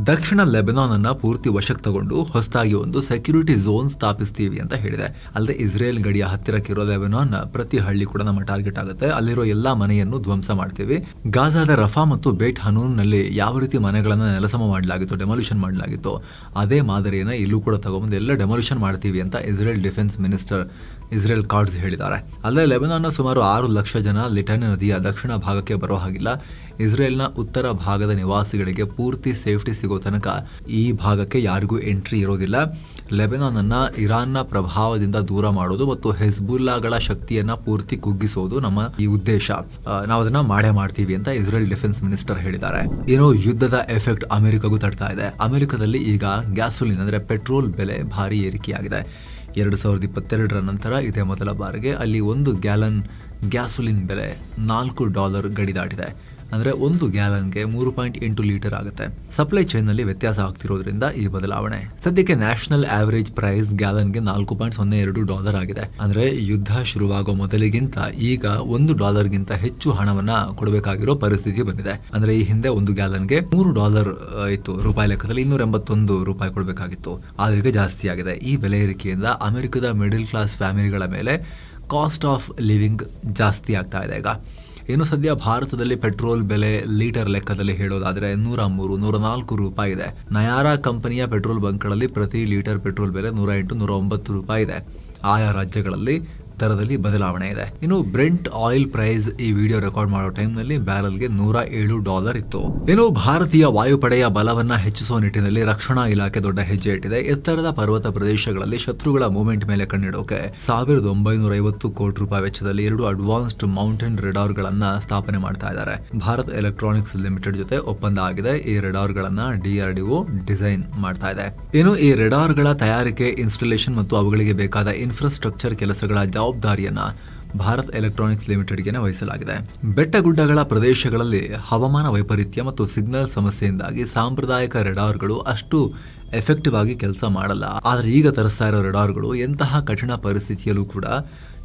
ದಕ್ಷಿಣ ಲೆಬನಾನ್ ಅನ್ನ ಪೂರ್ತಿ ವಶಕ್ಕೆ ತಗೊಂಡು ಹೊಸದಾಗಿ ಒಂದು ಸೆಕ್ಯೂರಿಟಿ ಝೋನ್ ಸ್ಥಾಪಿಸ್ತೀವಿ ಅಂತ ಹೇಳಿದೆ. ಅಲ್ಲದೆ ಇಸ್ರೇಲ್ ಗಡಿಯ ಹತ್ತಿರಕ್ಕಿರೋ ಲೆಬನಾನ್ ಪ್ರತಿ ಹಳ್ಳಿ ಕೂಡ ನಮ್ಮ ಟಾರ್ಗೆಟ್ ಆಗುತ್ತೆ. ಅಲ್ಲಿರೋ ಎಲ್ಲಾ ಮನೆಯನ್ನು ಧ್ವಂಸ ಮಾಡ್ತೀವಿ. ಗಾಜಾದ ರಫಾ ಮತ್ತು ಬೇಟ್ ಹನೂನ್ ನಲ್ಲಿ ಯಾವ ರೀತಿ ಮನೆಗಳನ್ನ ನೆಲಸಮ ಮಾಡಲಾಗಿತ್ತು, ಡೆಮಾಲಿಷನ್ ಮಾಡಲಾಗಿತ್ತು, ಅದೇ ಮಾದರಿಯನ್ನ ಇಲ್ಲೂ ಕೂಡ ತಗೊಂಡು ಎಲ್ಲ ಡೆಮಾಲಿಷನ್ ಮಾಡ್ತೀವಿ ಅಂತ Israel defence minister Israel cards ಹೇಳಿದ್ದಾರೆ. ಅಲ್ಲದೆ ಲೆಬನಾನ್ನ ಸುಮಾರು 6 ಲಕ್ಷ ಜನ ಲಿಟನ್ ನದಿಯ ದಕ್ಷಿಣ ಭಾಗಕ್ಕೆ ಬರೋ ಹಾಗಿಲ್ಲ. ಇಸ್ರೇಲ್ನ ಉತ್ತರ ಭಾಗದ ನಿವಾಸಿಗಳಿಗೆ ಪೂರ್ತಿ ಸೇಫ್ಟಿ ಸಿಗೋ ತನಕ ಈ ಭಾಗಕ್ಕೆ ಯಾರಿಗೂ ಎಂಟ್ರಿ ಇರೋದಿಲ್ಲ. ಲೆಬನಾನ್ ಅನ್ನ ಇರಾನ್ನ ಪ್ರಭಾವದಿಂದ ದೂರ ಮಾಡೋದು ಮತ್ತು ಹೆಜ್ಬುಲ್ಲಾಗಳ ಶಕ್ತಿಯನ್ನ ಪೂರ್ತಿ ಕುಗ್ಗಿಸೋದು ನಮ್ಮ ಈ ಉದ್ದೇಶ. ನಾವು ಅದನ್ನ ಮಾಡೇ ಮಾಡ್ತೀವಿ ಅಂತ ಇಸ್ರೇಲ್ ಡಿಫೆನ್ಸ್ ಮಿನಿಸ್ಟರ್ ಹೇಳಿದ್ದಾರೆ. ಏನೋ ಯುದ್ಧದ ಎಫೆಕ್ಟ್ ಅಮೆರಿಕಗೂ ತಡ್ತಾ ಇದೆ. ಅಮೆರಿಕದಲ್ಲಿ ಈಗ ಗ್ಯಾಸೋಲಿನ್ ಅಂದ್ರೆ ಪೆಟ್ರೋಲ್ ಬೆಲೆ ಭಾರಿ ಏರಿಕೆಯಾಗಿದೆ. 2022 ನಂತರ ಇದೇ ಮೊದಲ ಬಾರಿಗೆ ಅಲ್ಲಿ 1 ಗ್ಯಾಲನ್ ಗ್ಯಾಸೋಲಿನ್ ಬೆಲೆ $4 ಗಡಿ ದಾಟಿದೆ. ಅಂದ್ರೆ 1 ಗ್ಯಾಲನ್ಗೆ 3.8 ಲೀಟರ್ ಆಗುತ್ತೆ. ಸಪ್ಲೈ ಚೈನ್ ನಲ್ಲಿ ವ್ಯತ್ಯಾಸ ಆಗ್ತಿರೋದ್ರಿಂದ ಈ ಬದಲಾವಣೆ. ಸದ್ಯಕ್ಕೆ ನ್ಯಾಷನಲ್ ಆವರೇಜ್ ಪ್ರೈಸ್ ಗ್ಯಾಲನ್ಗೆ $4.02 ಆಗಿದೆ. ಅಂದ್ರೆ ಯುದ್ಧ ಶುರುವಾಗೋ ಮೊದಲಿಗಿಂತ ಈಗ $1 ಹೆಚ್ಚು ಹಣವನ್ನ ಕೊಡಬೇಕಾಗಿರೋ ಪರಿಸ್ಥಿತಿ ಬಂದಿದೆ. ಅಂದ್ರೆ ಈ ಹಿಂದೆ 1 ಗ್ಯಾಲನ್ಗೆ $3 ಇತ್ತು, ರೂಪಾಯಿ ಲೆಕ್ಕದಲ್ಲಿ $281 ಕೊಡಬೇಕಾಗಿತ್ತು. ಆದ್ರೆ ಈಗ ಜಾಸ್ತಿ ಆಗಿದೆ. ಈ ಬೆಲೆ ಏರಿಕೆಯಿಂದ ಅಮೆರಿಕದ ಮಿಡಿಲ್ ಕ್ಲಾಸ್ ಫ್ಯಾಮಿಲಿಗಳ ಮೇಲೆ ಕಾಸ್ಟ್ ಆಫ್ ಲಿವಿಂಗ್ ಜಾಸ್ತಿ ಆಗ್ತಾ ಇದೆ. ಈಗ ಏನು ಸದ್ಯ ಭಾರತದಲ್ಲಿ ಪೆಟ್ರೋಲ್ ಬೆಲೆ ಲೀಟರ್ ಲೆಕ್ಕದಲ್ಲಿ ಹೇಳೋದಾದ್ರೆ $103-104 ಇದೆ. ನಯಾರಾ ಕಂಪನಿಯ ಪೆಟ್ರೋಲ್ ಬಂಕ್ಗಳಲ್ಲಿ ಪ್ರತಿ ಲೀಟರ್ ಪೆಟ್ರೋಲ್ ಬೆಲೆ $108-109 ಇದೆ. ಆಯಾ ರಾಜ್ಯಗಳಲ್ಲಿ ದರದಲ್ಲಿ ಬದಲಾವಣೆ ಇದೆ. ಇನ್ನು ಬ್ರೆಂಟ್ ಆಯಿಲ್ ಪ್ರೈಸ್ ಈ ವಿಡಿಯೋ ರೆಕಾರ್ಡ್ ಮಾಡೋ ಟೈಮ್ ನಲ್ಲಿ ಬ್ಯಾರಲ್ಗೆ $107 ಇತ್ತು. ಇನ್ನು ಭಾರತೀಯ ವಾಯುಪಡೆಯ ಬಲವನ್ನ ಹೆಚ್ಚಿಸುವ ನಿಟ್ಟಿನಲ್ಲಿ ರಕ್ಷಣಾ ಇಲಾಖೆ ದೊಡ್ಡ ಹೆಜ್ಜೆ ಇಟ್ಟಿದೆ. ಎತ್ತರದ ಪರ್ವತ ಪ್ರದೇಶಗಳಲ್ಲಿ ಶತ್ರುಗಳ ಮೂವ್ಮೆಂಟ್ ಮೇಲೆ ಕಣ್ಣಿಡೋಕೆ $1950 ಕೋಟಿ ವೆಚ್ಚದಲ್ಲಿ 2 ಅಡ್ವಾನ್ಸ್ಡ್ ಮೌಂಟೇನ್ ರೆಡಾರ್ ಗಳನ್ನ ಸ್ಥಾಪನೆ ಮಾಡ್ತಾ ಇದ್ದಾರೆ. ಭಾರತ್ ಎಲೆಕ್ಟ್ರಾನಿಕ್ಸ್ ಲಿಮಿಟೆಡ್ ಜೊತೆ ಒಪ್ಪಂದ ಆಗಿದೆ. ಈ ರೆಡಾರ್ ಗಳನ್ನ DRDO ಡಿಸೈನ್ ಮಾಡ್ತಾ ಇದೆ. ಇನ್ನು ಈ ರೆಡಾರ್ ಗಳ ತಯಾರಿಕೆ, ಇನ್ಸ್ಟಾಲೇಷನ್ ಮತ್ತು ಅವುಗಳಿಗೆ ಬೇಕಾದ ಇನ್ಫ್ರಾಸ್ಟ್ರಕ್ಚರ್ ಕೆಲಸಗಳ ಜವಾಬ್ದಾರಿಯನ್ನ ಭಾರತ್ ಎಲೆಕ್ಟ್ರಾನಿಕ್ಸ್ ಲಿಮಿಟೆಡ್ಗೆ ವಹಿಸಲಾಗಿದೆ. ಬೆಟ್ಟಗುಡ್ಡಗಳ ಪ್ರದೇಶಗಳಲ್ಲಿ ಹವಾಮಾನ ವೈಪರೀತ್ಯ ಮತ್ತು ಸಿಗ್ನಲ್ ಸಮಸ್ಯೆಯಿಂದಾಗಿ ಸಾಂಪ್ರದಾಯಿಕ ರೆಡಾರ್ಗಳು ಅಷ್ಟು ಎಫೆಕ್ಟಿವ್ ಆಗಿ ಕೆಲಸ ಮಾಡಲ್ಲ. ಆದ್ರೆ ಈಗ ತರಿಸ್ತಾ ಇರೋ ರೆಡಾರ್ಗಳು ಎಂತಹ ಕಠಿಣ ಪರಿಸ್ಥಿತಿಯಲ್ಲೂ ಕೂಡ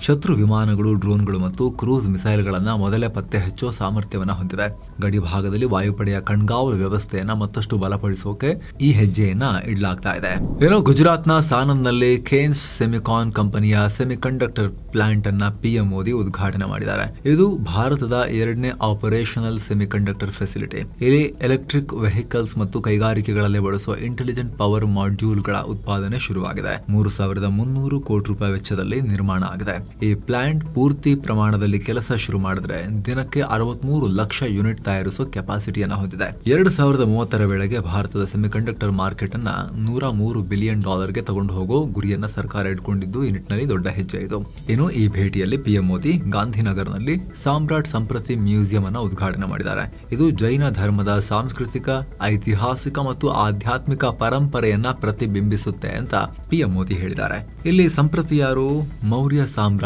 ಶತ್ರು ವಿಮಾನಗಳು, ಡ್ರೋನ್ಗಳು ಮತ್ತು ಕ್ರೂಸ್ ಮಿಸೈಲ್ಗಳನ್ನ ಮೊದಲೇ ಪತ್ತೆ ಹಚ್ಚೋ ಸಾಮರ್ಥ್ಯವನ್ನ ಹೊಂದಿವೆ. ಗಡಿ ಭಾಗದಲ್ಲಿ ವಾಯುಪಡೆಯ ಕಣ್ಗಾವಲು ವ್ಯವಸ್ಥೆಯನ್ನ ಮತ್ತಷ್ಟು ಬಲಪಡಿಸೋಕೆ ಈ ಹೆಜ್ಜೆಯನ್ನ ಇಡಲಾಗ್ತಾ ಇದೆ. ಏನೋ ಗುಜರಾತ್ನ ಸಾನಂದ್ನಲ್ಲಿ ಖೇನ್ಸ್ ಸೆಮಿಕಾನ್ ಕಂಪನಿಯ ಸೆಮಿಕಂಡಕ್ಟರ್ ಪ್ಲಾಂಟ್ ಅನ್ನ PM ಮೋದಿ ಉದ್ಘಾಟನೆ ಮಾಡಿದ್ದಾರೆ. ಇದು ಭಾರತದ 2ನೇ ಆಪರೇಷನಲ್ ಸೆಮಿಕಂಡಕ್ಟರ್ ಫೆಸಿಲಿಟಿ. ಇಲ್ಲಿ ಎಲೆಕ್ಟ್ರಿಕ್ ವೆಹಿಕಲ್ಸ್ ಮತ್ತು ಕೈಗಾರಿಕೆಗಳಲ್ಲಿ ಬಳಸುವ ಇಂಟೆಲಿಜೆಂಟ್ ಪವರ್ ಮಾಡ್ಯೂಲ್ಗಳ ಉತ್ಪಾದನೆ ಶುರುವಾಗಿದೆ. $3,300 ಕೋಟಿ ವೆಚ್ಚದಲ್ಲಿ ನಿರ್ಮಾಣ ಆಗಿದೆ. ಈ ಪ್ಲಾಂಟ್ ಪೂರ್ತಿ ಪ್ರಮಾಣದಲ್ಲಿ ಕೆಲಸ ಶುರು ಮಾಡಿದ್ರೆ ದಿನಕ್ಕೆ 63 ಲಕ್ಷ ಯೂನಿಟ್ ತಯಾರಿಸುವ ಕೆಪಾಸಿಟಿಯನ್ನ ಹೊಂದಿದೆ. 2030 ವೇಳೆಗೆ ಭಾರತದ ಸೆಮಿಕಂಡಕ್ಟರ್ ಮಾರ್ಕೆಟ್ ಅನ್ನ $103 ಬಿಲಿಯನ್ ಗೆ ತಗೊಂಡು ಹೋಗೋ ಗುರಿಯನ್ನ ಸರ್ಕಾರ ಇಟ್ಕೊಂಡಿದ್ದು ಈ ನಿಟ್ಟಿನಲ್ಲಿ ದೊಡ್ಡ ಹೆಜ್ಜೆ ಇದು. ಇನ್ನು ಈ ಭೇಟಿಯಲ್ಲಿ PM ಮೋದಿ ಗಾಂಧಿನಗರ್ನಲ್ಲಿ ಸಾಮ್ರಾಟ್ ಸಂಪ್ರತಿ ಮ್ಯೂಸಿಯಂ ಅನ್ನ ಉದ್ಘಾಟನೆ ಮಾಡಿದ್ದಾರೆ. ಇದು ಜೈನ ಧರ್ಮದ ಸಾಂಸ್ಕೃತಿಕ, ಐತಿಹಾಸಿಕ ಮತ್ತು ಆಧ್ಯಾತ್ಮಿಕ ಪರಂಪರೆಯನ್ನ ಪ್ರತಿಬಿಂಬಿಸುತ್ತೆ ಅಂತ PM ಮೋದಿ ಹೇಳಿದ್ದಾರೆ. ಇಲ್ಲಿ ಸಂಪ್ರತಿ ಯಾರು? ಮೌರ್ಯ ಸಾಮ್ರಾಟ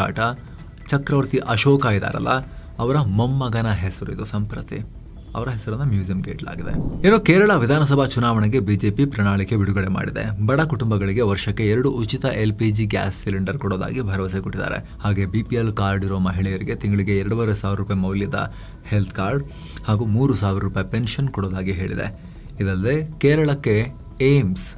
ಚಕ್ರವರ್ತಿ ಅಶೋಕ ಇದಾರಲ್ಲ, ಅವರ ಮೊಮ್ಮಗನ ಹೆಸರು ಇದು ಸಂಪ್ರತಿ. ಅವರ ಹೆಸರನ್ನ ಮ್ಯೂಸಿಯಂಗೆ ಇಡಲಾಗಿದೆ. ಏನೋ ಕೇರಳ ವಿಧಾನಸಭಾ ಚುನಾವಣೆಗೆ ಬಿಜೆಪಿ ಪ್ರಣಾಳಿಕೆ ಬಿಡುಗಡೆ ಮಾಡಿದೆ. ಬಡ ಕುಟುಂಬಗಳಿಗೆ ವರ್ಷಕ್ಕೆ 2 ಉಚಿತ LPG ಗ್ಯಾಸ್ ಸಿಲಿಂಡರ್ ಕೊಡೋದಾಗಿ ಭರವಸೆ ಕೊಟ್ಟಿದ್ದಾರೆ. ಹಾಗೆ BPL ಕಾರ್ಡ್ ಇರೋ ಮಹಿಳೆಯರಿಗೆ ತಿಂಗಳಿಗೆ $2,500 ಮೌಲ್ಯದ ಹೆಲ್ತ್ ಕಾರ್ಡ್ ಹಾಗೂ $3,000 ಪೆನ್ಷನ್ ಕೊಡೋದಾಗಿ ಹೇಳಿದೆ. ಇದಲ್ಲದೆ ಕೇರಳಕ್ಕೆ ಏಮ್ಸ್,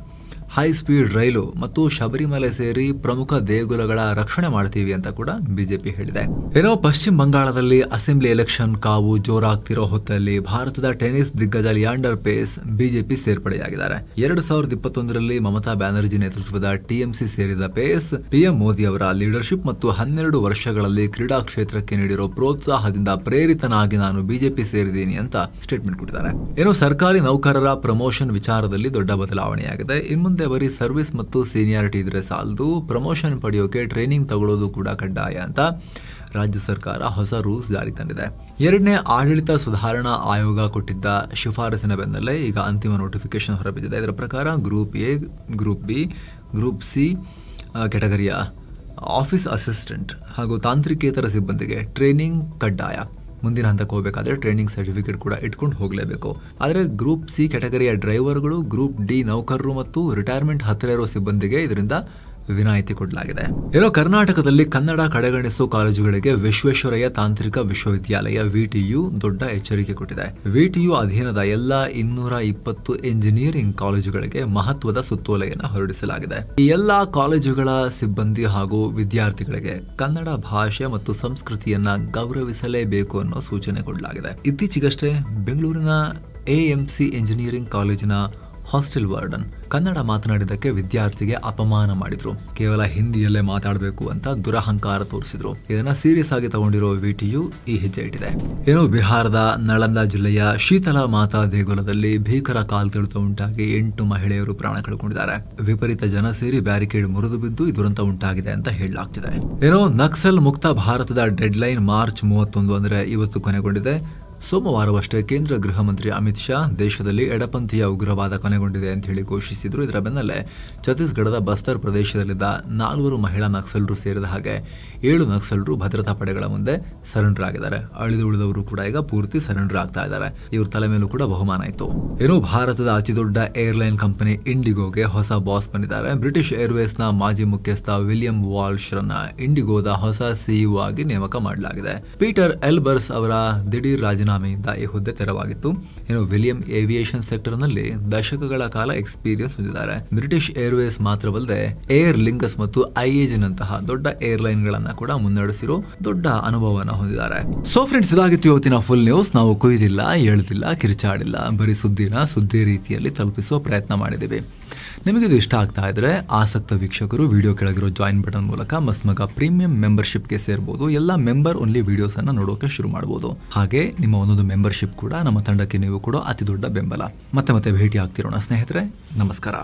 ಹೈ ಸ್ಪೀಡ್ ರೈಲು ಮತ್ತು ಶಬರಿಮಲೆ ಸೇರಿ ಪ್ರಮುಖ ದೇಗುಲಗಳ ರಕ್ಷಣೆ ಮಾಡ್ತೀವಿ ಅಂತ ಕೂಡ ಬಿಜೆಪಿ ಹೇಳಿದೆ. ಏನೋ ಪಶ್ಚಿಮ ಬಂಗಾಳದಲ್ಲಿ ಅಸೆಂಬ್ಲಿ ಎಲೆಕ್ಷನ್ ಕಾವು ಜೋರಾಗ್ತಿರೋ ಹೊತ್ತಲ್ಲಿ ಭಾರತದ ಟೆನಿಸ್ ದಿಗ್ಗಜ ಲಿಯಾಂಡರ್ ಪೇಸ್ ಬಿಜೆಪಿ ಸೇರ್ಪಡೆಯಾಗಿದ್ದಾರೆ. 2021ರಲ್ಲಿ ಮಮತಾ ಬ್ಯಾನರ್ಜಿ ನೇತೃತ್ವದ TMC ಸೇರಿದ ಪೇಸ್ PM ಮೋದಿ ಅವರ ಲೀಡರ್ಶಿಪ್ ಮತ್ತು 12 ವರ್ಷಗಳಲ್ಲಿ ಕ್ರೀಡಾ ಕ್ಷೇತ್ರಕ್ಕೆ ನೀಡಿರೋ ಪ್ರೋತ್ಸಾಹದಿಂದ ಪ್ರೇರಿತನಾಗಿ ನಾನು ಬಿಜೆಪಿ ಸೇರಿದ್ದೀನಿ ಅಂತ ಸ್ಟೇಟ್ಮೆಂಟ್ ಕೊಟ್ಟಿದ್ದಾರೆ. ಏನೋ ಸರ್ಕಾರಿ ನೌಕರರ ಪ್ರಮೋಷನ್ ವಿಚಾರದಲ್ಲಿ ದೊಡ್ಡ ಬದಲಾವಣೆಯಾಗಿದೆ. ಇನ್ಮುಂದೆ ಬರೀ ಸರ್ವಿಸ್ ಮತ್ತು ಸೀನಿಯಾರಿಟಿ ಇದ್ರೆ ಸಾಲದು, ಪ್ರಮೋಷನ್ ಪಡೆಯೋಕೆ ಟ್ರೈನಿಂಗ್ ತಗೊಳ್ಳೋದು ಕೂಡ ಕಡ್ಡಾಯ ಅಂತ ರಾಜ್ಯ ಸರ್ಕಾರ ಹೊಸ ರೂಲ್ಸ್ ಜಾರಿ ತಂದಿದೆ. 2ನೇ ಆಡಳಿತ ಸುಧಾರಣಾ ಆಯೋಗ ಕೊಟ್ಟಿದ್ದ ಶಿಫಾರಸಿನ ಬೆನ್ನಲ್ಲೇ ಈಗ ಅಂತಿಮ ನೋಟಿಫಿಕೇಶನ್ ಹೊರಬಿದ್ದಿದೆ. ಇದರ ಪ್ರಕಾರ group A, group B, group C ಕೆಟಗರಿಯ ಆಫೀಸ್ ಅಸಿಸ್ಟೆಂಟ್ ಹಾಗೂ ತಾಂತ್ರಿಕೇತರ ಸಿಬ್ಬಂದಿಗೆ ಟ್ರೈನಿಂಗ್ ಕಡ್ಡಾಯ. ಮುಂದಿನ ಹಂತಕ್ಕೆ ಹೋಗಬೇಕಾದ್ರೆ ಟ್ರೈನಿಂಗ್ ಸರ್ಟಿಫಿಕೇಟ್ ಕೂಡ ಇಟ್ಕೊಂಡು ಹೋಗಲೇಬೇಕು. ಆದರೆ ಗ್ರೂಪ್ C ಕೆಟಗರಿಯ ಡ್ರೈವರ್ಗಳು, ಗ್ರೂಪ್ D ನೌಕರರು ಮತ್ತು ರಿಟೈರ್ಮೆಂಟ್ ಹತ್ತಿರ ಇರೋ ಸಿಬ್ಬಂದಿಗೆ ಇದರಿಂದ ವಿನಾಯಿತಿ ಕೊಡಲಾಗಿದೆ. ಏನೋ ಕರ್ನಾಟಕದಲ್ಲಿ ಕನ್ನಡ ಕಡೆಗಣಿಸುವ ಕಾಲೇಜುಗಳಿಗೆ ವಿಶ್ವೇಶ್ವರಯ್ಯ ತಾಂತ್ರಿಕ ವಿಶ್ವವಿದ್ಯಾಲಯ VTU ದೊಡ್ಡ ಎಚ್ಚರಿಕೆ ಕೊಟ್ಟಿದೆ. VTU ಅಧೀನದ ಎಲ್ಲ 220 ಎಂಜಿನಿಯರಿಂಗ್ ಕಾಲೇಜುಗಳಿಗೆ ಮಹತ್ವದ ಸುತ್ತೋಲೆಯನ್ನು ಹೊರಡಿಸಲಾಗಿದೆ. ಈ ಎಲ್ಲಾ ಕಾಲೇಜುಗಳ ಸಿಬ್ಬಂದಿ ಹಾಗೂ ವಿದ್ಯಾರ್ಥಿಗಳಿಗೆ ಕನ್ನಡ ಭಾಷೆ ಮತ್ತು ಸಂಸ್ಕೃತಿಯನ್ನ ಗೌರವಿಸಲೇಬೇಕು ಅನ್ನೋ ಸೂಚನೆ ಕೊಡಲಾಗಿದೆ. ಇತ್ತೀಚೆಗಷ್ಟೇ ಬೆಂಗಳೂರಿನ AMC ಎಂಜಿನಿಯರಿಂಗ್ ಕಾಲೇಜಿನ ಹಾಸ್ಟೆಲ್ ವಾರ್ಡನ್ ಕನ್ನಡ ಮಾತನಾಡಿದ್ದಕ್ಕೆ ವಿದ್ಯಾರ್ಥಿಗೆ ಅಪಮಾನ ಮಾಡಿದ್ರು. ಕೇವಲ ಹಿಂದಿಯಲ್ಲೇ ಮಾತಾಡಬೇಕು ಅಂತ ದುರಹಂಕಾರ ತೋರಿಸಿದ್ರು. ಇದನ್ನ ಸೀರಿಯಸ್ ಆಗಿ ತಗೊಂಡಿರೋ VTU ಈ ಹೆಜ್ಜೆ ಇಟ್ಟಿದೆ. ಏನೋ ಬಿಹಾರದ ನಳಂದ ಜಿಲ್ಲೆಯ ಶೀತಲಾ ಮಾತಾ ದೇಗುಲದಲ್ಲಿ ಭೀಕರ ಕಾಲ್ತುಳಿತ ಉಂಟಾಗಿ 8 ಮಹಿಳೆಯರು ಪ್ರಾಣ ಕಳ್ಕೊಂಡಿದ್ದಾರೆ. ವಿಪರೀತ ಜನ ಸೇರಿ ಬ್ಯಾರಿಕೇಡ್ ಮುರಿದು ಬಿದ್ದು ಈ ದುರಂತ ಉಂಟಾಗಿದೆ ಅಂತ ಹೇಳಲಾಗ್ತಿದೆ. ಏನೋ ನಕ್ಸಲ್ ಮುಕ್ತ ಭಾರತದ ಡೆಡ್ ಲೈನ್ ಮಾರ್ಚ್ 31 ಅಂದ್ರೆ ಇವತ್ತು ಕೊನೆಗೊಂಡಿದೆ. ಸೋಮವಾರವಷ್ಟೇ ಕೇಂದ್ರ ಗೃಹ ಮಂತ್ರಿ ಅಮಿತ್ ಶಾ ದೇಶದಲ್ಲಿ ಎಡಪಂಥೀಯ ಉಗ್ರವಾದ ಕೊನೆಗೊಂಡಿದೆ ಅಂತ ಹೇಳಿ ಘೋಷಿಸಿದ್ರು. ಇದರ ಬೆನ್ನಲ್ಲೇ ಛತ್ತೀಸ್ಗಢದ ಬಸ್ತರ್ ಪ್ರದೇಶದಲ್ಲಿದ್ದ 4 ಮಹಿಳಾ ನಕ್ಸಲರು ಸೇರಿದ ಹಾಗೆ 7 ನಕ್ಸಲರು ಭದ್ರತಾ ಪಡೆಗಳ ಮುಂದೆ ಸರೆಂಡರ್ ಆಗಿದ್ದಾರೆ. ಉಳಿದವರು ಕೂಡ ಈಗ ಪೂರ್ತಿ ಸರೆಂಡರ್ ಆಗ್ತಾ ಇದ್ದಾರೆ. ಇವ್ರ ತಲೆ ಮೇಲೂ ಕೂಡ ಬಹುಮಾನ ಇತ್ತು. ಏನೋ ಭಾರತದ ಅತಿದೊಡ್ಡ ಏರ್ಲೈನ್ ಕಂಪನಿ ಇಂಡಿಗೋಗೆ ಹೊಸ ಬಾಸ್ ಬಂದಿದ್ದಾರೆ. ಬ್ರಿಟಿಷ್ ಏರ್ವೇಸ್ನ ಮಾಜಿ ಮುಖ್ಯಸ್ಥ ವಿಲಿಯಂ ವಾಲ್ಶ್ ರನ್ನ ಇಂಡಿಗೋದ ಹೊಸ ಸಿಇಒ ಆಗಿ ನೇಮಕ ಮಾಡಲಾಗಿದೆ. ಪೀಟರ್ ಎಲ್ಬರ್ಸ್ ಅವರ ದಿಢೀರ್ ರಾಜೀನಾಮೆಯಿಂದ ಈ ಹುದ್ದೆ ತೆರವಾಗಿತ್ತು. ವಿಲಿಯಂ ಏವಿಯೇಷನ್ ಸೆಕ್ಟರ್ ನಲ್ಲಿ ದಶಕಗಳ ಕಾಲ ಎಕ್ಸ್ಪೀರಿಯನ್ಸ್ ಹೊಂದಿದ್ದಾರೆ. ಬ್ರಿಟಿಷ್ ಏರ್ವೇಸ್ ಮಾತ್ರವಲ್ಲದೆ ಏರ್ ಲಿಂಗಸ್ ಮತ್ತು ಐಎಜ್ ನಂತಹ ದೊಡ್ಡ ಏರ್ಲೈನ್ ಗಳನ್ನ ಕೂಡ ಮುನ್ನಡೆಸಿರೋ ದೊಡ್ಡ ಅನುಭವವನ್ನು ಹೊಂದಿದ್ದಾರೆ. ಸೊ ಫ್ರೆಂಡ್ಸ್, ಇದಾಗಿತ್ತು ಇವತ್ತಿನ ಫುಲ್ ನ್ಯೂಸ್. ನಾವು ಕೊಯ್ದಿಲ್ಲ, ಎಳ್ದಿಲ್ಲ, ಕಿರ್ಚಾಡಿಲ್ಲ, ಬರೀ ಸುದ್ದಿ ರೀತಿಯಲ್ಲಿ ತಲುಪಿಸುವ ಪ್ರಯತ್ನ ಮಾಡಿದ್ದೀವಿ. ನಿಮಗಿದು ಇಷ್ಟ ಆಗ್ತಾ ಇದ್ರೆ ಆಸಕ್ತ ವೀಕ್ಷಕರು ವಿಡಿಯೋ ಕೆಳಗಿರೋ ಜಾಯಿನ್ ಬಟನ್ ಮೂಲಕ ಮಸ್ತ್ ಮಗ ಪ್ರೀಮಿಯಂ ಮೆಂಬರ್ಶಿಪ್ಗೆ ಸೇರ್ಬೋದು. ಎಲ್ಲ ಮೆಂಬರ್ ಓನ್ಲಿ ವಿಡಿಯೋಸ್ ಅನ್ನ ನೋಡೋಕೆ ಶುರು ಮಾಡಬಹುದು. ಹಾಗೆ ನಿಮ್ಮ ಒಂದೊಂದು ಮೆಂಬರ್ಶಿಪ್ ಕೂಡ ನಮ್ಮ ತಂಡಕ್ಕೆ ನೀವು ಕೂಡ ಅತಿ ದೊಡ್ಡ ಬೆಂಬಲ. ಮತ್ತೆ ಭೇಟಿ ಆಗ್ತಿರೋಣ ಸ್ನೇಹಿತರೆ. ನಮಸ್ಕಾರ.